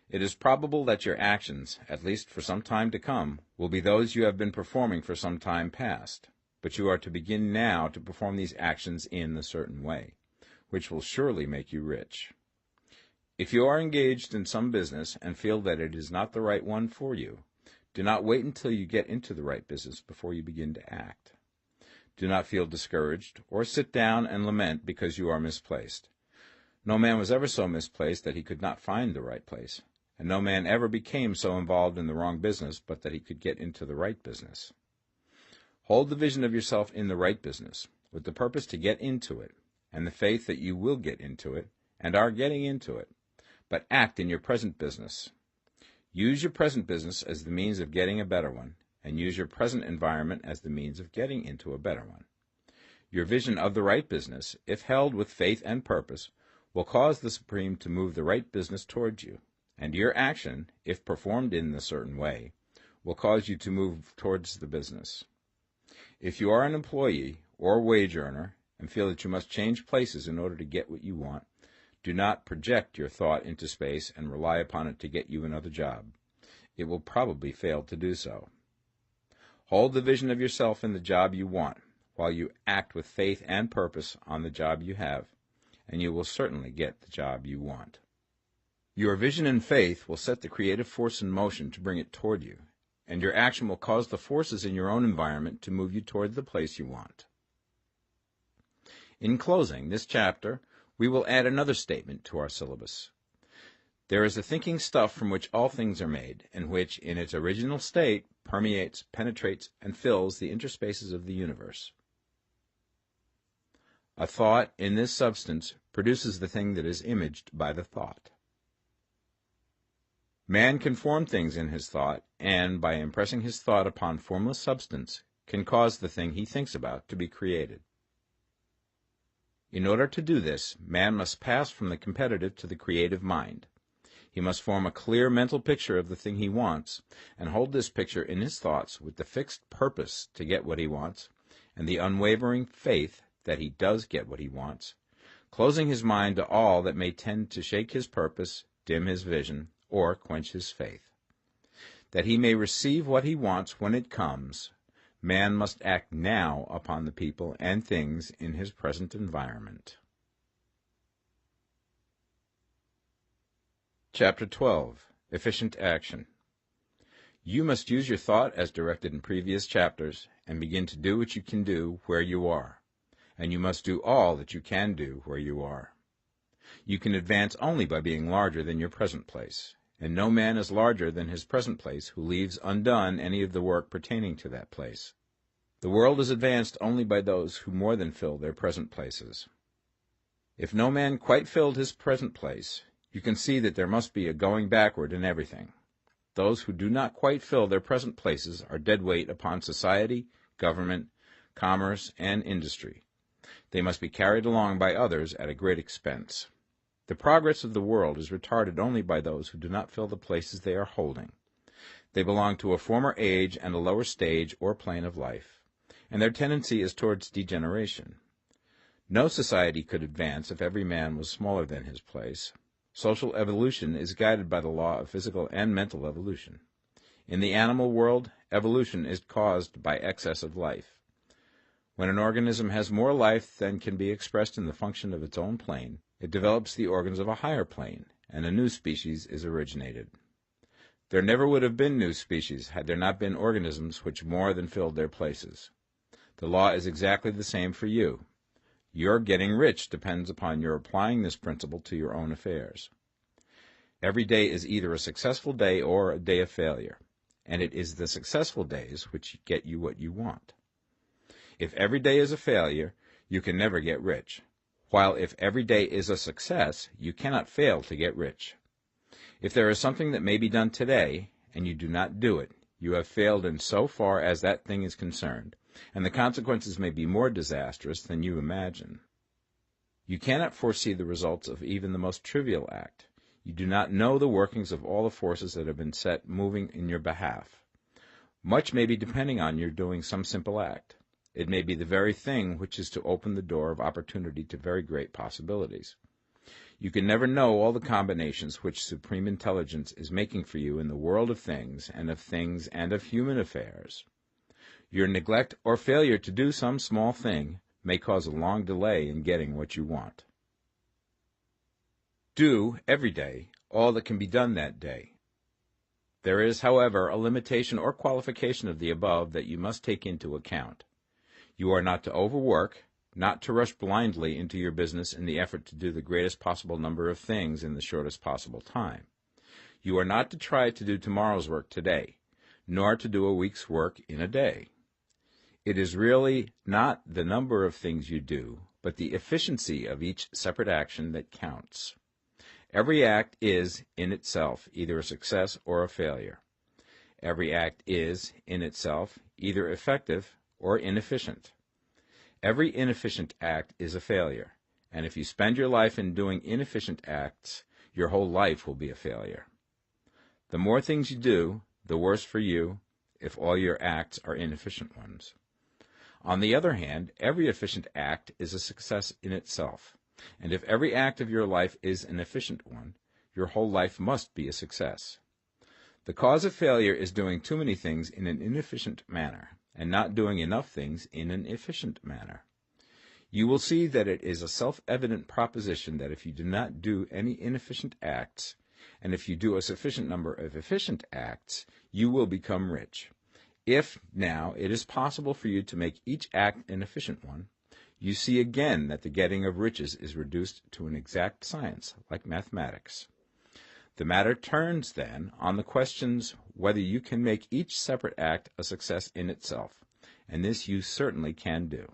S2: It is probable that your actions, at least for some time to come, will be those you have been performing for some time past, but you are to begin now to perform these actions in a certain way, which will surely make you rich. If you are engaged in some business and feel that it is not the right one for you, do not wait until you get into the right business before you begin to act. Do not feel discouraged or sit down and lament because you are misplaced. No man was ever so misplaced that he could not find the right place, and no man ever became so involved in the wrong business but that he could get into the right business. Hold the vision of yourself in the right business, with the purpose to get into it, and the faith that you will get into it, and are getting into it, but act in your present business. Use your present business as the means of getting a better one, and use your present environment as the means of getting into a better one. Your vision of the right business, if held with faith and purpose, will cause the Supreme to move the right business towards you, and your action, if performed in a certain way, will cause you to move towards the business. If you are an employee or wage earner and feel that you must change places in order to get what you want, do not project your thought into space and rely upon it to get you another job. It will probably fail to do so. Hold the vision of yourself in the job you want, while you act with faith and purpose on the job you have, and you will certainly get the job you want. Your vision and faith will set the creative force in motion to bring it toward you, and your action will cause the forces in your own environment to move you toward the place you want. In closing this chapter, we will add another statement to our syllabus. There is a thinking stuff from which all things are made, and which, in its original state, permeates, penetrates, and fills the interspaces of the universe. A thought in this substance produces the thing that is imaged by the thought. Man can form things in his thought, and, by impressing his thought upon formless substance, can cause the thing he thinks about to be created. In order to do this, man must pass from the competitive to the creative mind. He must form a clear mental picture of the thing he wants, and hold this picture in his thoughts with the fixed purpose to get what he wants, and the unwavering faith that he does get what he wants, closing his mind to all that may tend to shake his purpose, dim his vision, or quench his faith. That he may receive what he wants when it comes, man must act now upon the people and things in his present environment. Chapter 12. Efficient Action. You must use your thought as directed in previous chapters and begin to do what you can do where you are, and you must do all that you can do where you are. You can advance only by being larger than your present place, and no man is larger than his present place who leaves undone any of the work pertaining to that place. The world is advanced only by those who more than fill their present places. If no man quite filled his present place, you can see that there must be a going backward in everything. Those who do not quite fill their present places are dead weight upon society, government, commerce, and industry. They must be carried along by others at a great expense. The progress of the world is retarded only by those who do not fill the places they are holding. They belong to a former age and a lower stage or plane of life, and their tendency is towards degeneration. No society could advance if every man was smaller than his place. Social evolution is guided by the law of physical and mental evolution. In the animal world, evolution is caused by excess of life. When an organism has more life than can be expressed in the function of its own plane, it develops the organs of a higher plane, and a new species is originated. There never would have been new species had there not been organisms which more than filled their places. The law is exactly the same for you. Your getting rich depends upon your applying this principle to your own affairs. Every day is either a successful day or a day of failure, and it is the successful days which get you what you want. If every day is a failure, you can never get rich, while if every day is a success, you cannot fail to get rich. If there is something that may be done today, and you do not do it, you have failed in so far as that thing is concerned, and the consequences may be more disastrous than you imagine. You cannot foresee the results of even the most trivial act. You do not know the workings of all the forces that have been set moving in your behalf. Much may be depending on your doing some simple act. It may be the very thing which is to open the door of opportunity to very great possibilities. You can never know all the combinations which Supreme Intelligence is making for you in the world of things and of human affairs. Your neglect or failure to do some small thing may cause a long delay in getting what you want. Do, every day, all that can be done that day. There is, however, a limitation or qualification of the above that you must take into account. You are not to overwork, not to rush blindly into your business in the effort to do the greatest possible number of things in the shortest possible time. You are not to try to do tomorrow's work today, nor to do a week's work in a day. It is really not the number of things you do, but the efficiency of each separate action that counts. Every act is, in itself, either a success or a failure. Every act is, in itself, either effective or inefficient. Every inefficient act is a failure, and if you spend your life in doing inefficient acts, your whole life will be a failure. The more things you do, the worse for you if all your acts are inefficient ones. On the other hand, every efficient act is a success in itself, and if every act of your life is an efficient one, your whole life must be a success. The cause of failure is doing too many things in an inefficient manner, and not doing enough things in an efficient manner. You will see that it is a self-evident proposition that if you do not do any inefficient acts, and if you do a sufficient number of efficient acts, you will become rich. If, now, it is possible for you to make each act an efficient one, you see again that the getting of riches is reduced to an exact science, like mathematics. The matter turns, then, on the questions whether you can make each separate act a success in itself, and this you certainly can do.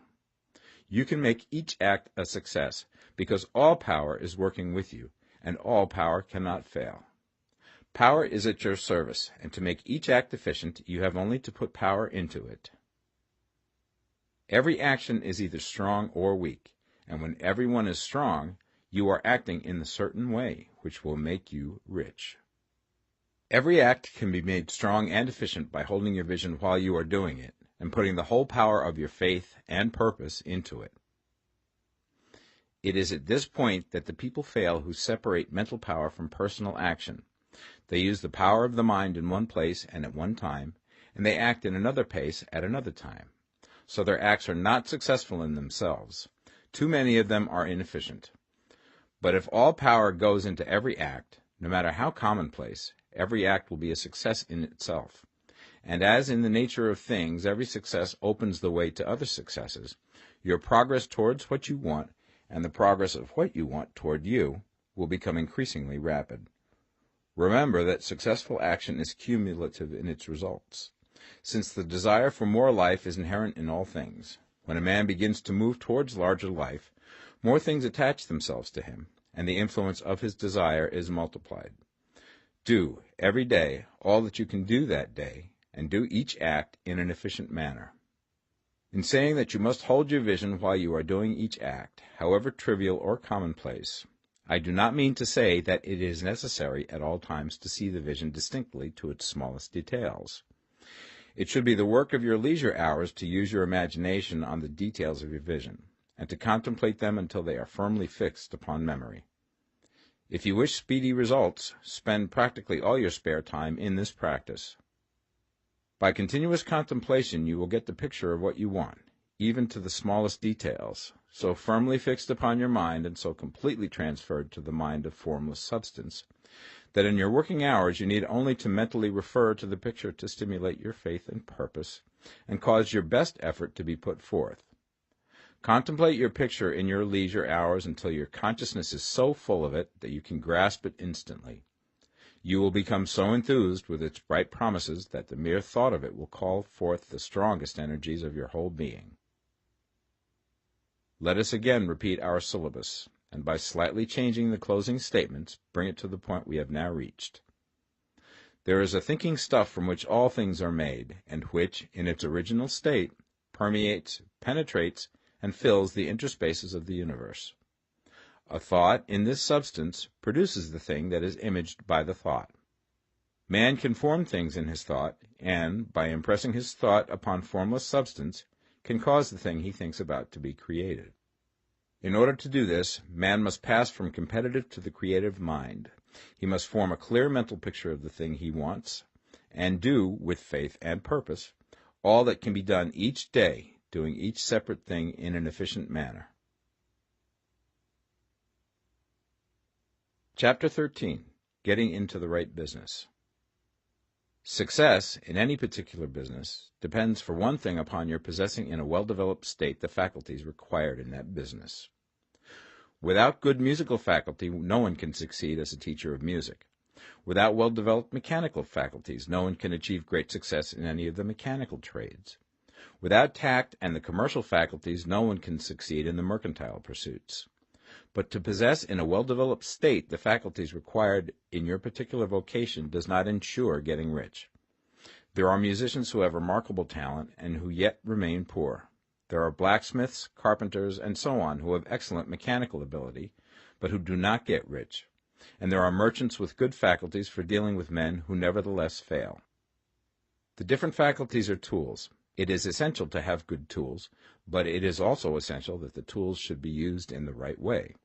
S2: You can make each act a success because all power is working with you, and all power cannot fail. Power is at your service, and to make each act efficient, you have only to put power into it. Every action is either strong or weak, and when every one is strong, you are acting in a certain way which will make you rich. Every act can be made strong and efficient by holding your vision while you are doing it, and putting the whole power of your faith and purpose into it. It is at this point that the people fail who separate mental power from personal action. They use the power of the mind in one place and at one time, and they act in another place at another time. So their acts are not successful in themselves. Too many of them are inefficient. But if all power goes into every act, no matter how commonplace, every act will be a success in itself. And as in the nature of things, every success opens the way to other successes, your progress towards what you want and the progress of what you want toward you will become increasingly rapid. Remember that successful action is cumulative in its results. Since the desire for more life is inherent in all things, when a man begins to move towards larger life, more things attach themselves to him, and the influence of his desire is multiplied. Do, every day, all that you can do that day, and do each act in an efficient manner. In saying that you must hold your vision while you are doing each act, however trivial or commonplace, I do not mean to say that it is necessary at all times to see the vision distinctly to its smallest details. It should be the work of your leisure hours to use your imagination on the details of your vision, and to contemplate them until they are firmly fixed upon memory. If you wish speedy results, spend practically all your spare time in this practice. By continuous contemplation you will get the picture of what you want, even to the smallest details, so firmly fixed upon your mind and so completely transferred to the mind of formless substance, that in your working hours you need only to mentally refer to the picture to stimulate your faith and purpose, and cause your best effort to be put forth. Contemplate your picture in your leisure hours until your consciousness is so full of it that you can grasp it instantly. You will become so enthused with its bright promises that the mere thought of it will call forth the strongest energies of your whole being. Let us again repeat our syllabus, and by slightly changing the closing statements, bring it to the point we have now reached. There is a thinking stuff from which all things are made, and which, in its original state, permeates, penetrates, and fills the interspaces of the universe. A thought in this substance produces the thing that is imaged by the thought. Man can form things in his thought, and, by impressing his thought upon formless substance, can cause the thing he thinks about to be created. In order to do this, man must pass from competitive to the creative mind. He must form a clear mental picture of the thing he wants, and do, with faith and purpose, all that can be done each day, doing each separate thing in an efficient manner. Chapter 13. Getting into the right business. Success in any particular business depends for one thing upon your possessing in a well-developed state the faculties required in that business. Without good musical faculty, no one can succeed as a teacher of music. Without well-developed mechanical faculties, no one can achieve great success in any of the mechanical trades. Without tact and the commercial faculties, no one can succeed in the mercantile pursuits. But to possess in a well-developed state the faculties required in your particular vocation does not ensure getting rich. There are musicians who have remarkable talent and who yet remain poor. There are blacksmiths, carpenters, and so on who have excellent mechanical ability, but who do not get rich. And there are merchants with good faculties for dealing with men who nevertheless fail. The different faculties are tools. It is essential to have good tools, but it is also essential that the tools should be used in the right way.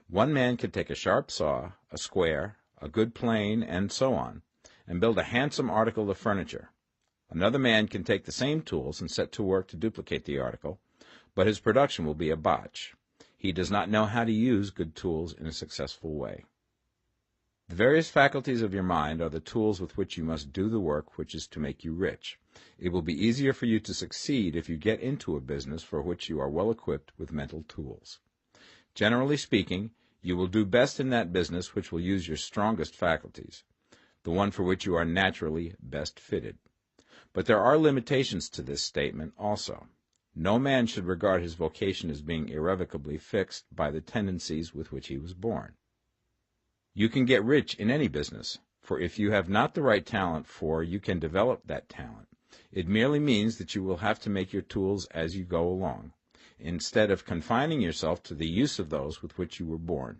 S2: One man can take a sharp saw, a square, a good plane, and so on, and build a handsome article of furniture. Another man can take the same tools and set to work to duplicate the article, but his production will be a botch. He does not know how to use good tools in a successful way. The various faculties of your mind are the tools with which you must do the work which is to make you rich. It will be easier for you to succeed if you get into a business for which you are well equipped with mental tools. Generally speaking, you will do best in that business which will use your strongest faculties, the one for which you are naturally best fitted. But there are limitations to this statement also. No man should regard his vocation as being irrevocably fixed by the tendencies with which he was born. You can get rich in any business, for if you have not the right talent you can develop that talent. It merely means that you will have to make your tools as you go along, instead of confining yourself to the use of those with which you were born.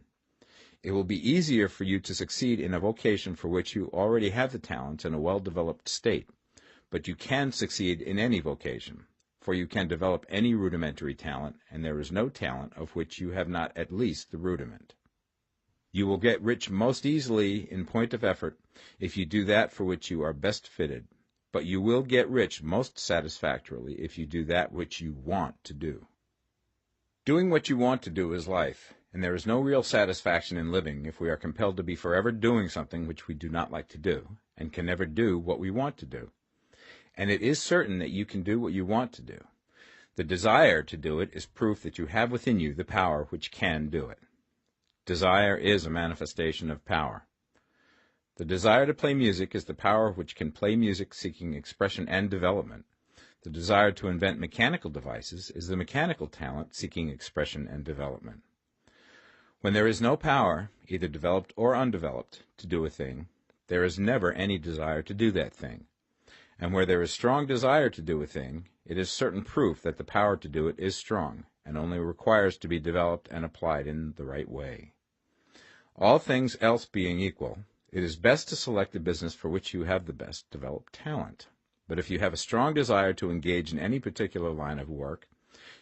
S2: It will be easier for you to succeed in a vocation for which you already have the talent in a well-developed state, but you can succeed in any vocation, for you can develop any rudimentary talent, and there is no talent of which you have not at least the rudiment. You will get rich most easily in point of effort if you do that for which you are best fitted, but you will get rich most satisfactorily if you do that which you want to do. Doing what you want to do is life, and there is no real satisfaction in living if we are compelled to be forever doing something which we do not like to do, and can never do what we want to do. And it is certain that you can do what you want to do. The desire to do it is proof that you have within you the power which can do it. Desire is a manifestation of power. The desire to play music is the power which can play music seeking expression and development. The desire to invent mechanical devices is the mechanical talent seeking expression and development. When there is no power, either developed or undeveloped, to do a thing, there is never any desire to do that thing. And where there is strong desire to do a thing, it is certain proof that the power to do it is strong, and only requires to be developed and applied in the right way. All things else being equal, it is best to select the business for which you have the best developed talent. But if you have a strong desire to engage in any particular line of work,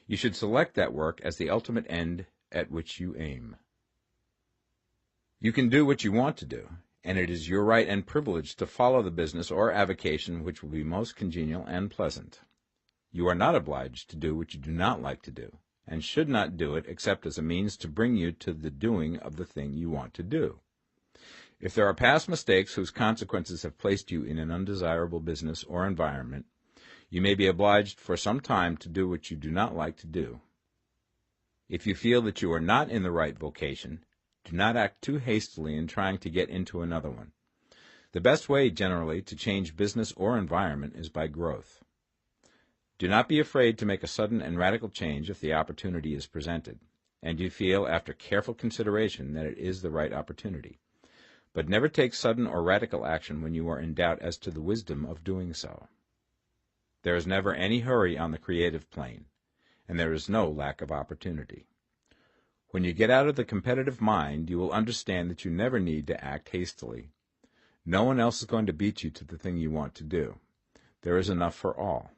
S2: you should select that work as the ultimate end at which you aim. You can do what you want to do, and it is your right and privilege to follow the business or avocation which will be most congenial and pleasant. You are not obliged to do what you do not like to do, and should not do it except as a means to bring you to the doing of the thing you want to do. If there are past mistakes whose consequences have placed you in an undesirable business or environment, you may be obliged for some time to do what you do not like to do. If you feel that you are not in the right vocation, do not act too hastily in trying to get into another one. The best way, generally, to change business or environment is by growth. Do not be afraid to make a sudden and radical change if the opportunity is presented, and you feel after careful consideration that it is the right opportunity. But never take sudden or radical action when you are in doubt as to the wisdom of doing so. There is never any hurry on the creative plane, and there is no lack of opportunity. When you get out of the competitive mind, you will understand that you never need to act hastily. No one else is going to beat you to the thing you want to do. There is enough for all.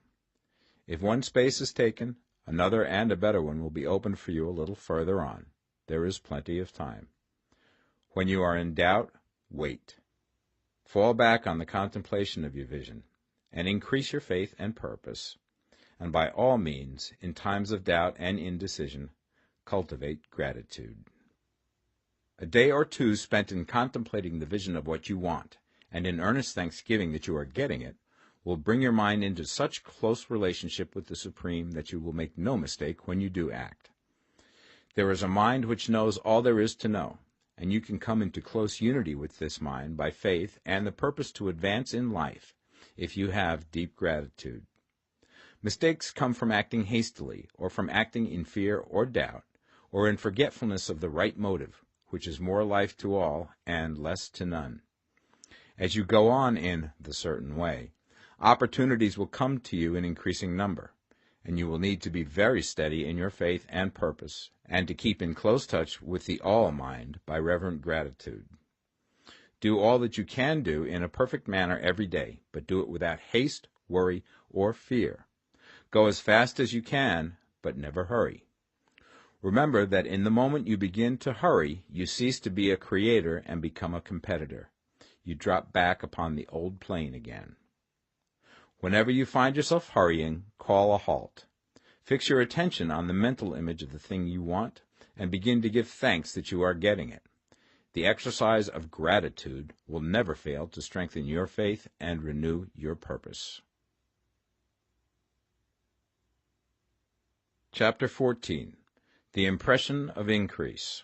S2: If one space is taken, another and a better one will be opened for you a little further on. There is plenty of time. When you are in doubt, wait. Fall back on the contemplation of your vision, and increase your faith and purpose. And by all means, in times of doubt and indecision, cultivate gratitude. A day or two spent in contemplating the vision of what you want, and in earnest thanksgiving that you are getting it, will bring your mind into such close relationship with the Supreme that you will make no mistake when you do act. There is a mind which knows all there is to know, and you can come into close unity with this mind by faith and the purpose to advance in life, if you have deep gratitude. Mistakes come from acting hastily, or from acting in fear or doubt, or in forgetfulness of the right motive, which is more life to all and less to none. As you go on in the certain way, opportunities will come to you in increasing number, and you will need to be very steady in your faith and purpose, and to keep in close touch with the all mind by reverent gratitude. Do all that you can do in a perfect manner every day, but do it without haste, worry, or fear. Go as fast as you can, but never hurry. Remember that in the moment you begin to hurry, you cease to be a creator and become a competitor. You drop back upon the old plane again. Whenever you find yourself hurrying, call a halt. Fix your attention on the mental image of the thing you want, and begin to give thanks that you are getting it. The exercise of gratitude will never fail to strengthen your faith and renew your purpose. Chapter 14. The Impression of Increase.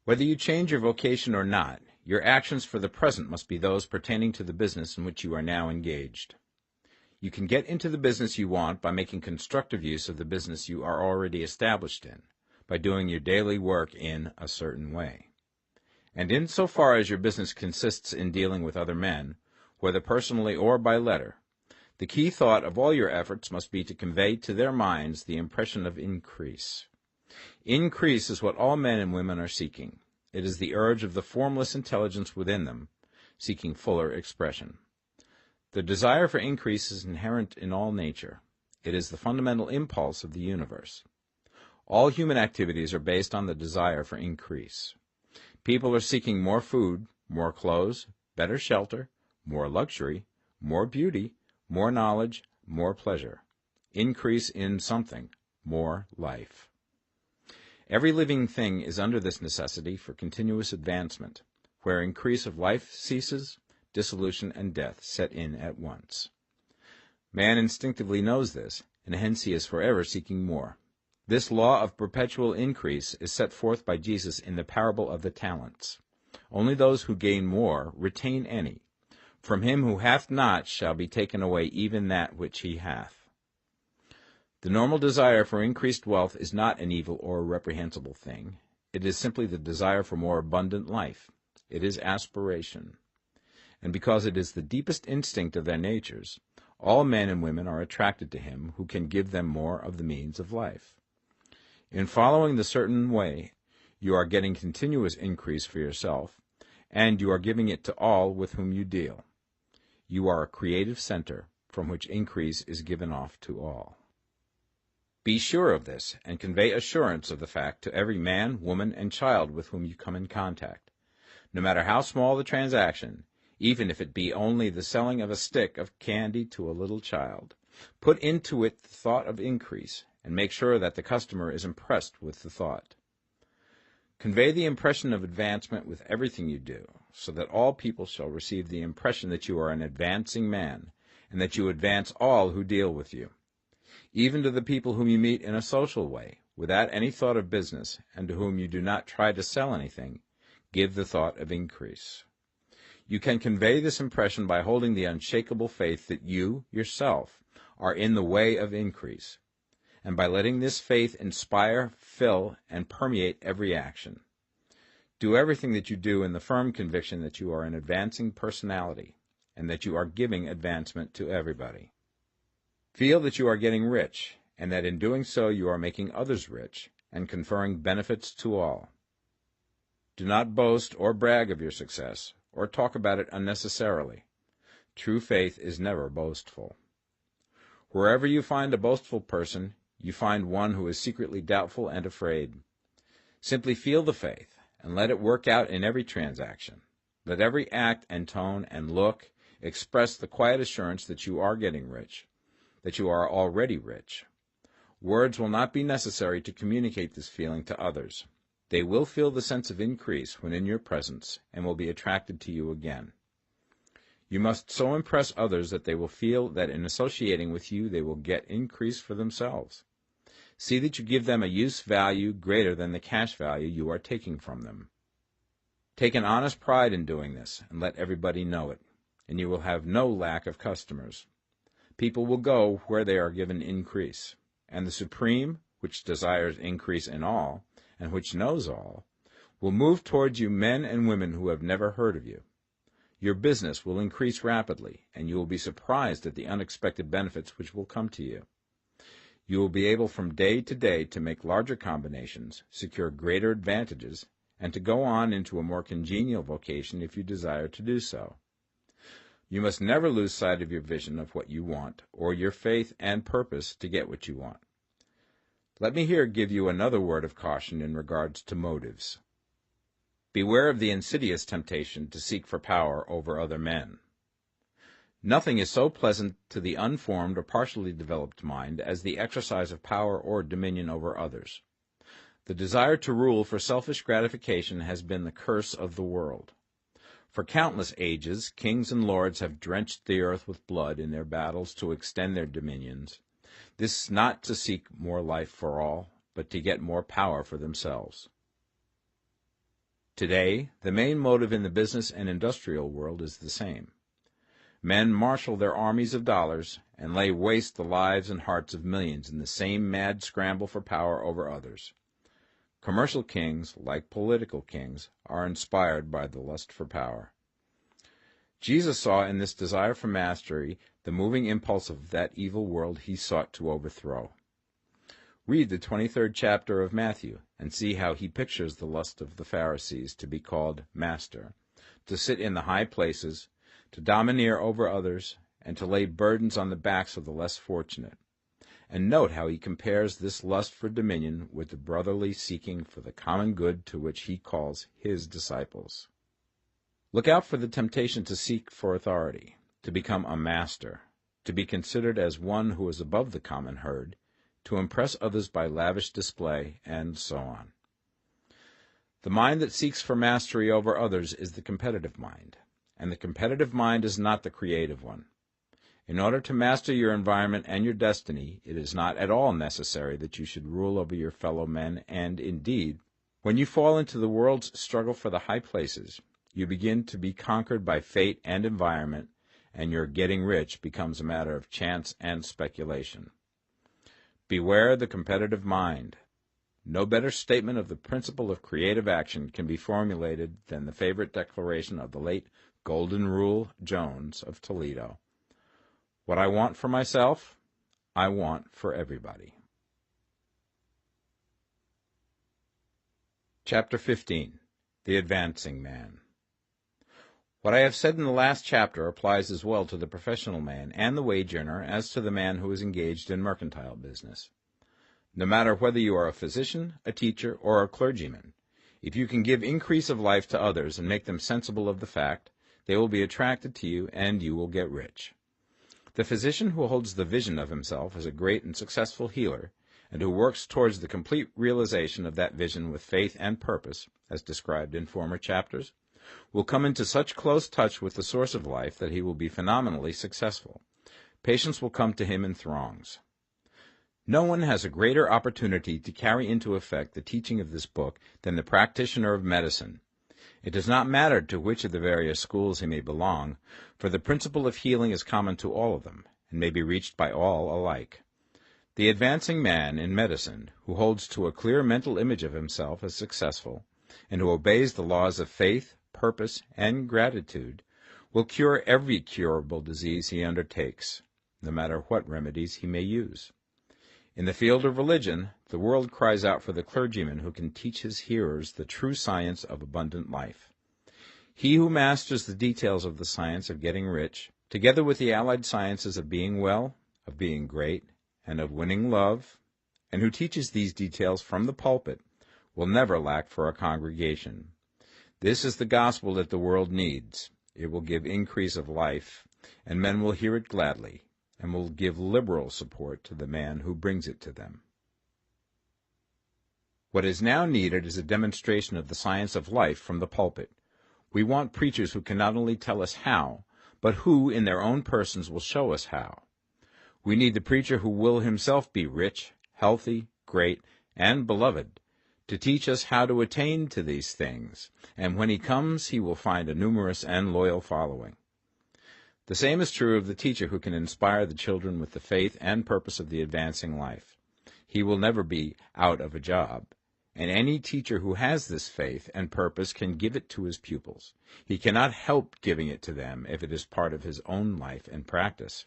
S2: Whether you change your vocation or not, your actions for the present must be those pertaining to the business in which you are now engaged. You can get into the business you want by making constructive use of the business you are already established in, by doing your daily work in a certain way. And in so far as your business consists in dealing with other men, whether personally or by letter, the key thought of all your efforts must be to convey to their minds the impression of increase. Increase is what all men and women are seeking. It is the urge of the formless intelligence within them, seeking fuller expression. The desire for increase is inherent in all nature. It is the fundamental impulse of the universe. All human activities are based on the desire for increase. People are seeking more food, more clothes, better shelter, more luxury, more beauty, more knowledge, more pleasure. Increase in something, more life. Every living thing is under this necessity for continuous advancement. Where increase of life ceases, dissolution and death set in at once. Man instinctively knows this, and hence he is forever seeking more. This law of perpetual increase is set forth by Jesus in the parable of the talents. Only those who gain more retain any. From him who hath not shall be taken away even that which he hath. The normal desire for increased wealth is not an evil or a reprehensible thing. It is simply the desire for more abundant life. It is aspiration. And because it is the deepest instinct of their natures, all men and women are attracted to him who can give them more of the means of life. In following the certain way, you are getting continuous increase for yourself, and you are giving it to all with whom you deal. You are a creative center from which increase is given off to all. Be sure of this, and convey assurance of the fact to every man, woman, and child with whom you come in contact. No matter how small the transaction, even if it be only the selling of a stick of candy to a little child, put into it the thought of increase, and make sure that the customer is impressed with the thought. Convey the impression of advancement with everything you do, so that all people shall receive the impression that you are an advancing man, and that you advance all who deal with you. Even to the people whom you meet in a social way, without any thought of business, and to whom you do not try to sell anything, give the thought of increase. You can convey this impression by holding the unshakable faith that you, yourself, are in the way of increase, and by letting this faith inspire, fill, and permeate every action. Do everything that you do in the firm conviction that you are an advancing personality, and that you are giving advancement to everybody. Feel that you are getting rich, and that in doing so you are making others rich, and conferring benefits to all. Do not boast or brag of your success, or talk about it unnecessarily. True faith is never boastful. Wherever you find a boastful person, you find one who is secretly doubtful and afraid. Simply feel the faith, and let it work out in every transaction. Let every act and tone and look express the quiet assurance that you are getting rich, that you are already rich. Words will not be necessary to communicate this feeling to others. They will feel the sense of increase when in your presence and will be attracted to you again. You must so impress others that they will feel that in associating with you they will get increase for themselves. See that you give them a use value greater than the cash value you are taking from them. Take an honest pride in doing this, and let everybody know it, and you will have no lack of customers. People will go where they are given increase, and the Supreme, which desires increase in all, and which knows all, will move towards you men and women who have never heard of you. Your business will increase rapidly, and you will be surprised at the unexpected benefits which will come to you. You will be able from day to day to make larger combinations, secure greater advantages, and to go on into a more congenial vocation if you desire to do so. You must never lose sight of your vision of what you want, or your faith and purpose to get what you want. Let me here give you another word of caution in regards to motives. Beware of the insidious temptation to seek for power over other men. Nothing is so pleasant to the unformed or partially developed mind as the exercise of power or dominion over others. The desire to rule for selfish gratification has been the curse of the world. For countless ages, kings and lords have drenched the earth with blood in their battles to extend their dominions, this not to seek more life for all, but to get more power for themselves. Today, the main motive in the business and industrial world is the same. Men marshal their armies of dollars and lay waste the lives and hearts of millions in the same mad scramble for power over others. Commercial kings, like political kings, are inspired by the lust for power. Jesus saw in this desire for mastery the moving impulse of that evil world he sought to overthrow. Read the 23rd chapter of Matthew and see how he pictures the lust of the Pharisees to be called master, to sit in the high places, to domineer over others, and to lay burdens on the backs of the less fortunate. And note how he compares this lust for dominion with the brotherly seeking for the common good to which he calls his disciples. Look out for the temptation to seek for authority, to become a master, to be considered as one who is above the common herd, to impress others by lavish display, and so on. The mind that seeks for mastery over others is the competitive mind, and the competitive mind is not the creative one. In order to master your environment and your destiny, it is not at all necessary that you should rule over your fellow men, and indeed, when you fall into the world's struggle for the high places, you begin to be conquered by fate and environment, and your getting rich becomes a matter of chance and speculation. Beware the competitive mind. No better statement of the principle of creative action can be formulated than the favorite declaration of the late Golden Rule Jones of Toledo. What I want for myself, I want for everybody. Chapter 15. The Advancing Man. What I have said in the last chapter applies as well to the professional man and the wage earner as to the man who is engaged in mercantile business. No matter whether you are a physician, a teacher, or a clergyman, if you can give increase of life to others and make them sensible of the fact, they will be attracted to you and you will get rich. The physician who holds the vision of himself as a great and successful healer, and who works towards the complete realization of that vision with faith and purpose, as described in former chapters, will come into such close touch with the source of life that he will be phenomenally successful. Patients will come to him in throngs. No one has a greater opportunity to carry into effect the teaching of this book than the practitioner of medicine. It does not matter to which of the various schools he may belong, for the principle of healing is common to all of them, and may be reached by all alike. The advancing man in medicine, who holds to a clear mental image of himself as successful, and who obeys the laws of faith, purpose, and gratitude, will cure every curable disease he undertakes, no matter what remedies he may use. In the field of religion, the world cries out for the clergyman who can teach his hearers the true science of abundant life. He who masters the details of the science of getting rich, together with the allied sciences of being well, of being great, and of winning love, and who teaches these details from the pulpit, will never lack for a congregation. This is the gospel that the world needs. It will give increase of life, and men will hear it gladly, and will give liberal support to the man who brings it to them. What is now needed is a demonstration of the science of life from the pulpit. We want preachers who can not only tell us how, but who, in their own persons, will show us how. We need the preacher who will himself be rich, healthy, great, and beloved, to teach us how to attain to these things, and when he comes he will find a numerous and loyal following. The same is true of the teacher who can inspire the children with the faith and purpose of the advancing life. He will never be out of a job, and any teacher who has this faith and purpose can give it to his pupils. He cannot help giving it to them if it is part of his own life and practice.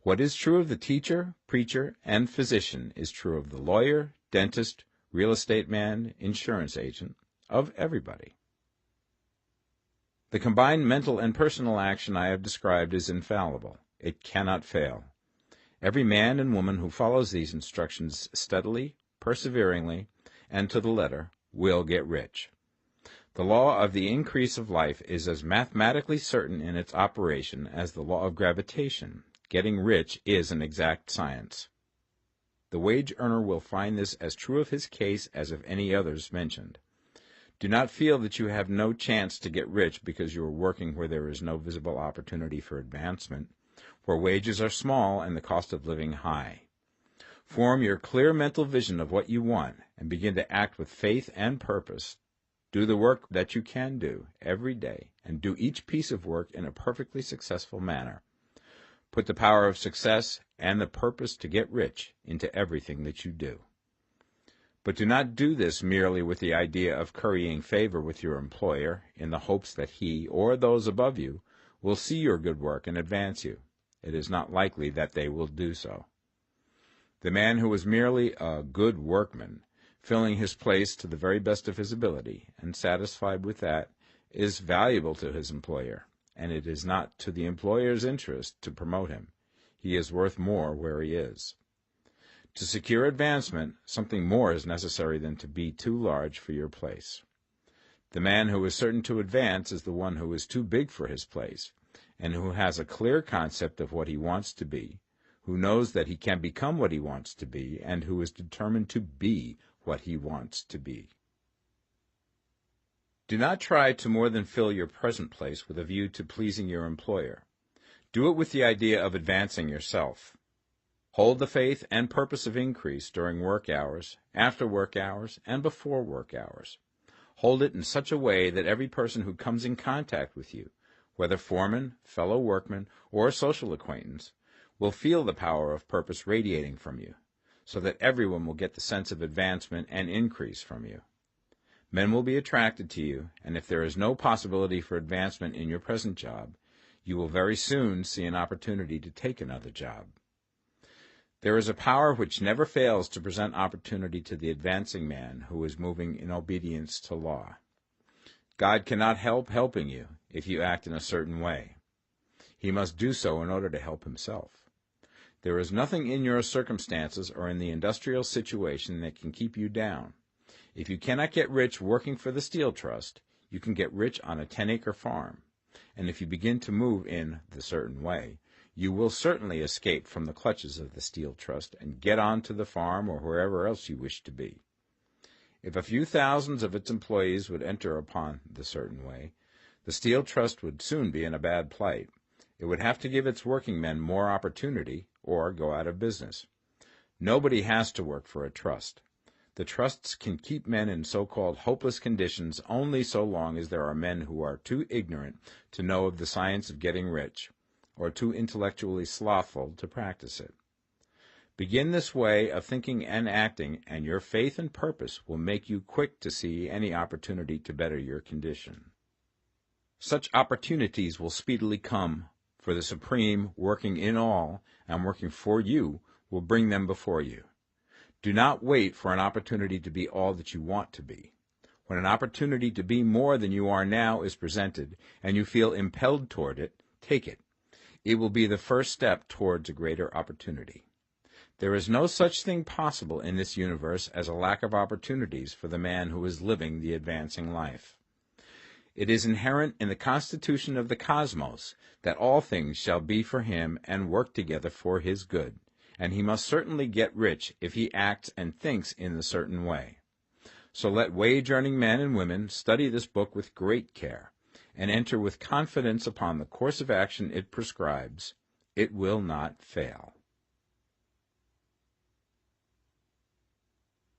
S2: What is true of the teacher, preacher, and physician is true of the lawyer, dentist, real estate man, insurance agent, of everybody. The combined mental and personal action I have described is infallible. It cannot fail. Every man and woman who follows these instructions steadily, perseveringly, and to the letter will get rich. The law of the increase of life is as mathematically certain in its operation as the law of gravitation. Getting rich is an exact science. The wage earner will find this as true of his case as of any others mentioned. Do not feel that you have no chance to get rich because you are working where there is no visible opportunity for advancement, where wages are small and the cost of living high. Form your clear mental vision of what you want and begin to act with faith and purpose. Do the work that you can do every day, and do each piece of work in a perfectly successful manner. Put the power of success and the purpose to get rich into everything that you do. But do not do this merely with the idea of currying favor with your employer in the hopes that he or those above you will see your good work and advance you. It is not likely that they will do so. The man who is merely a good workman, filling his place to the very best of his ability, and satisfied with that, is valuable to his employer, and it is not to the employer's interest to promote him. He is worth more where he is. To secure advancement, something more is necessary than to be too large for your place. The man who is certain to advance is the one who is too big for his place, and who has a clear concept of what he wants to be, who knows that he can become what he wants to be, and who is determined to be what he wants to be. Do not try to more than fill your present place with a view to pleasing your employer. Do it with the idea of advancing yourself. Hold the faith and purpose of increase during work hours, after work hours, and before work hours. Hold it in such a way that every person who comes in contact with you, whether foreman, fellow workman, or social acquaintance, will feel the power of purpose radiating from you, so that everyone will get the sense of advancement and increase from you. Men will be attracted to you, and if there is no possibility for advancement in your present job, you will very soon see an opportunity to take another job. There is a power which never fails to present opportunity to the advancing man who is moving in obedience to law. God cannot help helping you if you act in a certain way. He must do so in order to help himself. There is nothing in your circumstances or in the industrial situation that can keep you down. If you cannot get rich working for the Steel Trust, you can get rich on a 10-acre farm. And if you begin to move in the certain way, you will certainly escape from the clutches of the Steel Trust and get on to the farm or wherever else you wish to be. If a few thousands of its employees would enter upon the certain way, the Steel Trust would soon be in a bad plight. It would have to give its working men more opportunity or go out of business. Nobody has to work for a trust. The trusts can keep men in so-called hopeless conditions only so long as there are men who are too ignorant to know of the science of getting rich, or too intellectually slothful to practice it. Begin this way of thinking and acting, and your faith and purpose will make you quick to see any opportunity to better your condition. Such opportunities will speedily come, for the Supreme, working in all and working for you, will bring them before you. Do not wait for an opportunity to be all that you want to be. When an opportunity to be more than you are now is presented, and you feel impelled toward it, take it. It will be the first step towards a greater opportunity. There is no such thing possible in this universe as a lack of opportunities for the man who is living the advancing life. It is inherent in the constitution of the cosmos that all things shall be for him and work together for his good, and he must certainly get rich if he acts and thinks in a certain way. So let wage-earning men and women study this book with great care, and enter with confidence upon the course of action it prescribes. It will not fail.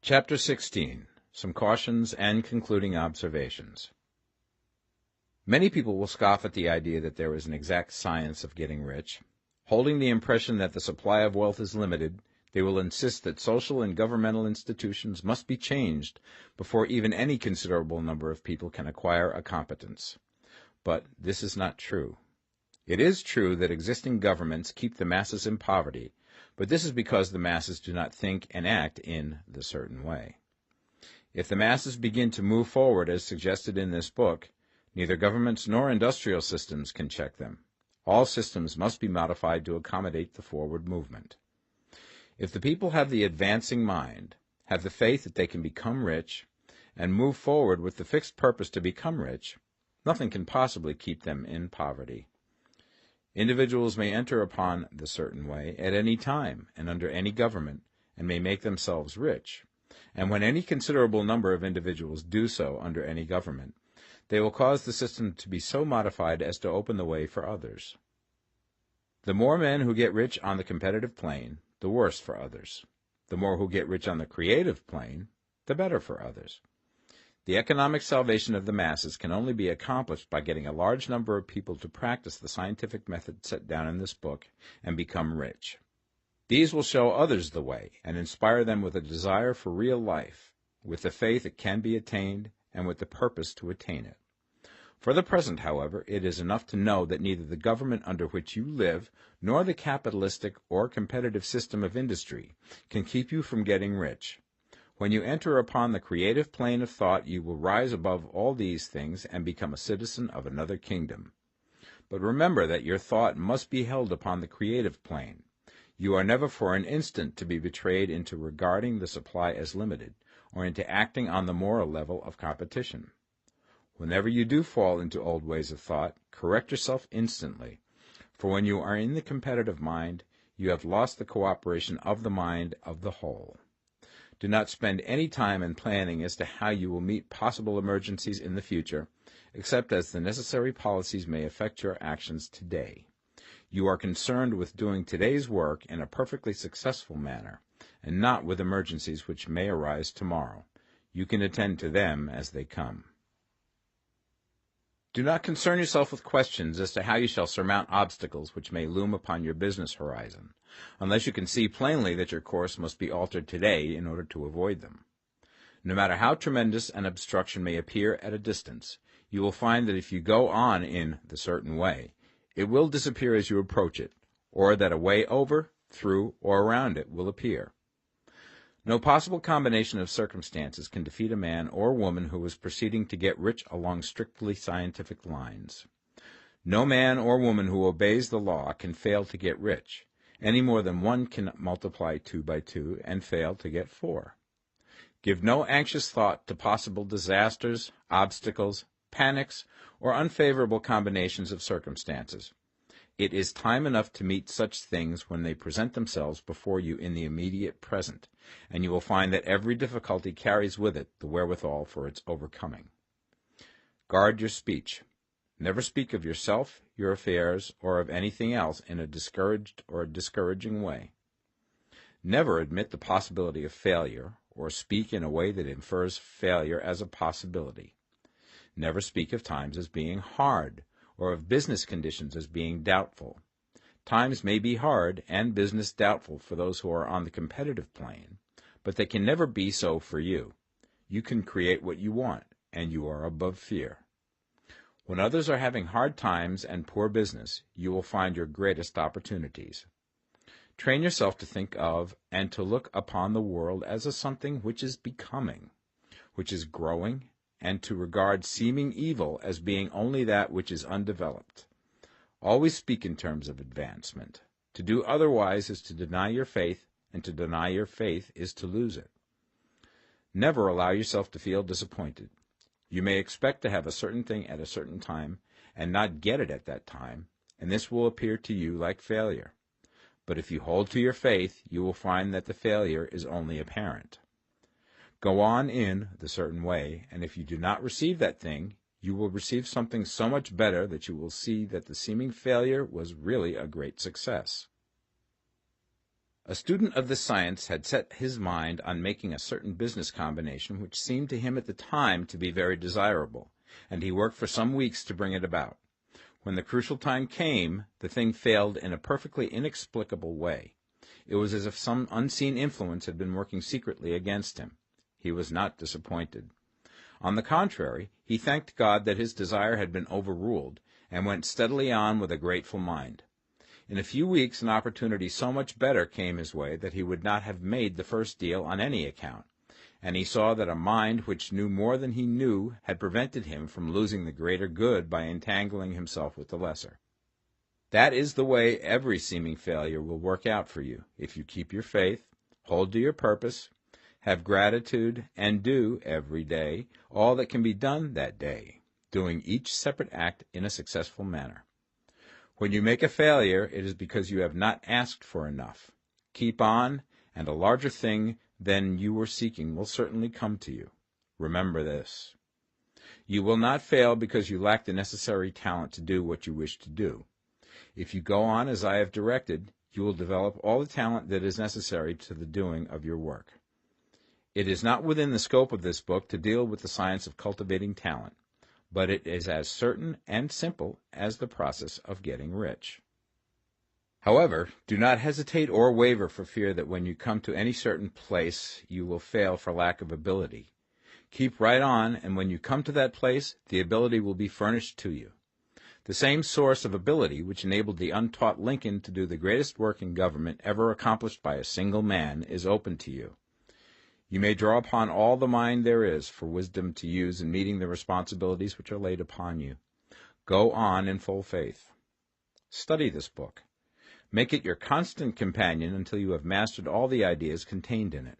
S2: Chapter 16. Some Cautions and Concluding Observations. Many people will scoff at the idea that there is an exact science of getting rich. Holding the impression that the supply of wealth is limited, they will insist that social and governmental institutions must be changed before even any considerable number of people can acquire a competence. But this is not true. It is true that existing governments keep the masses in poverty, but this is because the masses do not think and act in the certain way. If the masses begin to move forward as suggested in this book, neither governments nor industrial systems can check them. All systems must be modified to accommodate the forward movement. If the people have the advancing mind, have the faith that they can become rich, and move forward with the fixed purpose to become rich, nothing can possibly keep them in poverty. Individuals may enter upon the certain way at any time and under any government, and may make themselves rich. And when any considerable number of individuals do so under any government, they will cause the system to be so modified as to open the way for others. The more men who get rich on the competitive plane, the worse for others. The more who get rich on the creative plane, the better for others. The economic salvation of the masses can only be accomplished by getting a large number of people to practice the scientific method set down in this book and become rich. These will show others the way and inspire them with a desire for real life, with the faith it can be attained, and with the purpose to attain it. For the present, however, it is enough to know that neither the government under which you live nor the capitalistic or competitive system of industry can keep you from getting rich. When you enter upon the creative plane of thought, you will rise above all these things and become a citizen of another kingdom. But remember that your thought must be held upon the creative plane. You are never for an instant to be betrayed into regarding the supply as limited, or into acting on the moral level of competition. Whenever you do fall into old ways of thought, correct yourself instantly, for when you are in the competitive mind, you have lost the cooperation of the mind of the whole. Do not spend any time in planning as to how you will meet possible emergencies in the future, except as the necessary policies may affect your actions today. You are concerned with doing today's work in a perfectly successful manner, and not with emergencies which may arise tomorrow. You can attend to them as they come. Do not concern yourself with questions as to how you shall surmount obstacles which may loom upon your business horizon, unless you can see plainly that your course must be altered today in order to avoid them. No matter how tremendous an obstruction may appear at a distance, you will find that if you go on in the certain way, it will disappear as you approach it, or that a way over, through, or around it will appear. No possible combination of circumstances can defeat a man or woman who is proceeding to get rich along strictly scientific lines. No man or woman who obeys the law can fail to get rich, any more than one can multiply 2 by 2 and fail to get 4. Give no anxious thought to possible disasters, obstacles, panics, or unfavorable combinations of circumstances. It is time enough to meet such things when they present themselves before you in the immediate present, and you will find that every difficulty carries with it the wherewithal for its overcoming. Guard your speech. Never speak of yourself, your affairs, or of anything else in a discouraged or discouraging way. Never admit the possibility of failure, or speak in a way that infers failure as a possibility. Never speak of times as being hard, or of business conditions as being doubtful. Times may be hard and business doubtful for those who are on the competitive plane, but they can never be so for you. You can create what you want, and you are above fear. When others are having hard times and poor business, you will find your greatest opportunities. Train yourself to think of and to look upon the world as a something which is becoming, which is growing, and to regard seeming evil as being only that which is undeveloped. Always speak in terms of advancement. To do otherwise is to deny your faith, and to deny your faith is to lose it. Never allow yourself to feel disappointed. You may expect to have a certain thing at a certain time and not get it at that time, and this will appear to you like failure. But if you hold to your faith, you will find that the failure is only apparent. Go on in the certain way, and if you do not receive that thing, you will receive something so much better that you will see that the seeming failure was really a great success. A student of this science had set his mind on making a certain business combination which seemed to him at the time to be very desirable, and he worked for some weeks to bring it about. When the crucial time came, the thing failed in a perfectly inexplicable way. It was as if some unseen influence had been working secretly against him. He was not disappointed. On the contrary, he thanked God that his desire had been overruled, and went steadily on with a grateful mind. In a few weeks an opportunity so much better came his way that he would not have made the first deal on any account, and he saw that a mind which knew more than he knew had prevented him from losing the greater good by entangling himself with the lesser. That is the way every seeming failure will work out for you, if you keep your faith, hold to your purpose, have gratitude, and do, every day, all that can be done that day, doing each separate act in a successful manner. When you make a failure, it is because you have not asked for enough. Keep on, and a larger thing than you were seeking will certainly come to you. Remember this. You will not fail because you lack the necessary talent to do what you wish to do. If you go on as I have directed, you will develop all the talent that is necessary to the doing of your work. It is not within the scope of this book to deal with the science of cultivating talent, but it is as certain and simple as the process of getting rich. However, do not hesitate or waver for fear that when you come to any certain place you will fail for lack of ability. Keep right on, and when you come to that place, the ability will be furnished to you. The same source of ability which enabled the untaught Lincoln to do the greatest work in government ever accomplished by a single man is open to you. You may draw upon all the mind there is for wisdom to use in meeting the responsibilities which are laid upon you. Go on in full faith. Study this book. Make it your constant companion until you have mastered all the ideas contained in it.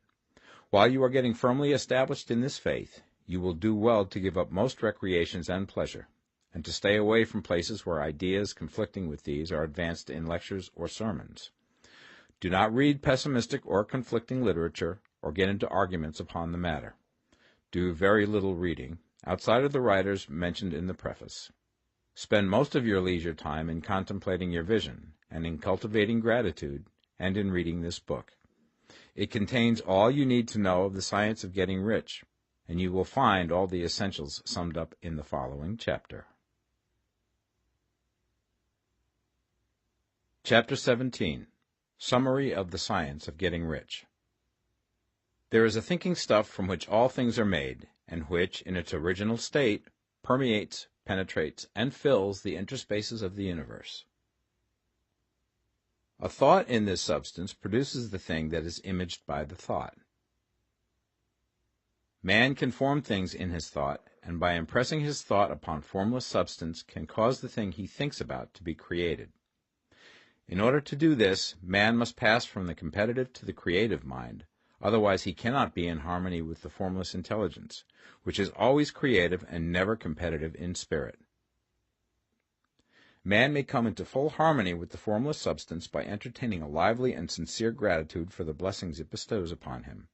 S2: While you are getting firmly established in this faith, you will do well to give up most recreations and pleasure, and to stay away from places where ideas conflicting with these are advanced in lectures or sermons. Do not read pessimistic or conflicting literature, or get into arguments upon the matter. Do very little reading, outside of the writers mentioned in the preface. Spend most of your leisure time in contemplating your vision, and in cultivating gratitude, and in reading this book. It contains all you need to know of the science of getting rich, and you will find all the essentials summed up in the following chapter. Chapter 17. Summary of the Science of Getting Rich. There is a thinking stuff from which all things are made, and which, in its original state, permeates, penetrates, and fills the interspaces of the universe. A thought in this substance produces the thing that is imaged by the thought. Man can form things in his thought, and by impressing his thought upon formless substance can cause the thing he thinks about to be created. In order to do this, man must pass from the competitive to the creative mind, otherwise he cannot be in harmony with the formless intelligence, which is always creative and never competitive in spirit. Man may come into full harmony with the formless substance by entertaining a lively and sincere gratitude for the blessings it bestows upon him.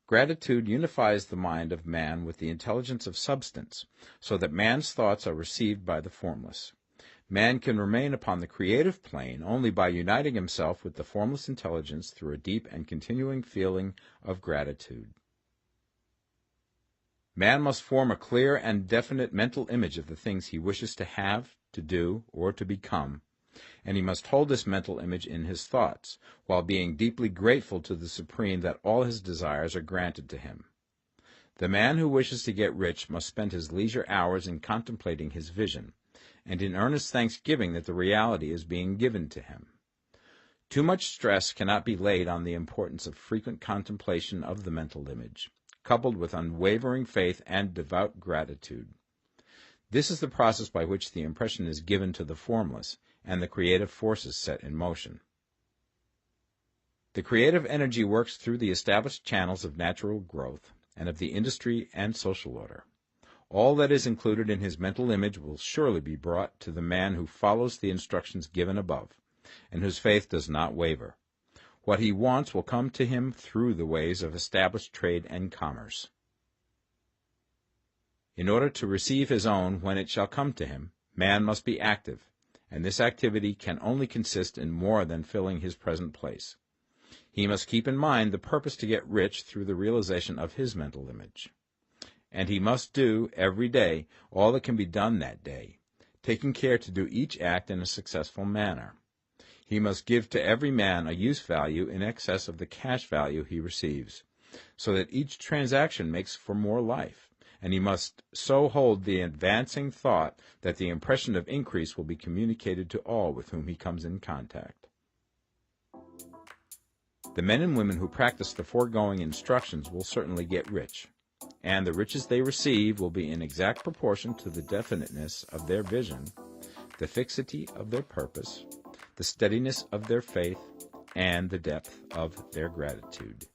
S2: Gratitude unifies the mind of man with the intelligence of substance, so that man's thoughts are received by the formless. Man can remain upon the creative plane only by uniting himself with the formless intelligence through a deep and continuing feeling of gratitude. Man must form a clear and definite mental image of the things he wishes to have, to do, or to become, and he must hold this mental image in his thoughts, while being deeply grateful to the Supreme that all his desires are granted to him. The man who wishes to get rich must spend his leisure hours in contemplating his vision, and in earnest thanksgiving that the reality is being given to him. Too much stress cannot be laid on the importance of frequent contemplation of the mental image, coupled with unwavering faith and devout gratitude. This is the process by which the impression is given to the formless and the creative forces set in motion. The creative energy works through the established channels of natural growth and of the industry and social order. All that is included in his mental image will surely be brought to the man who follows the instructions given above, and whose faith does not waver. What he wants will come to him through the ways of established trade and commerce. In order to receive his own when it shall come to him, man must be active, and this activity can only consist in more than filling his present place. He must keep in mind the purpose to get rich through the realization of his mental image. And he must do, every day, all that can be done that day, taking care to do each act in a successful manner. He must give to every man a use value in excess of the cash value he receives, so that each transaction makes for more life, and he must so hold the advancing thought that the impression of increase will be communicated to all with whom he comes in contact. The men and women who practice the foregoing instructions will certainly get rich, and the riches they receive will be in exact proportion to the definiteness of their vision, the fixity of their purpose, the steadiness of their faith, and the depth of their gratitude.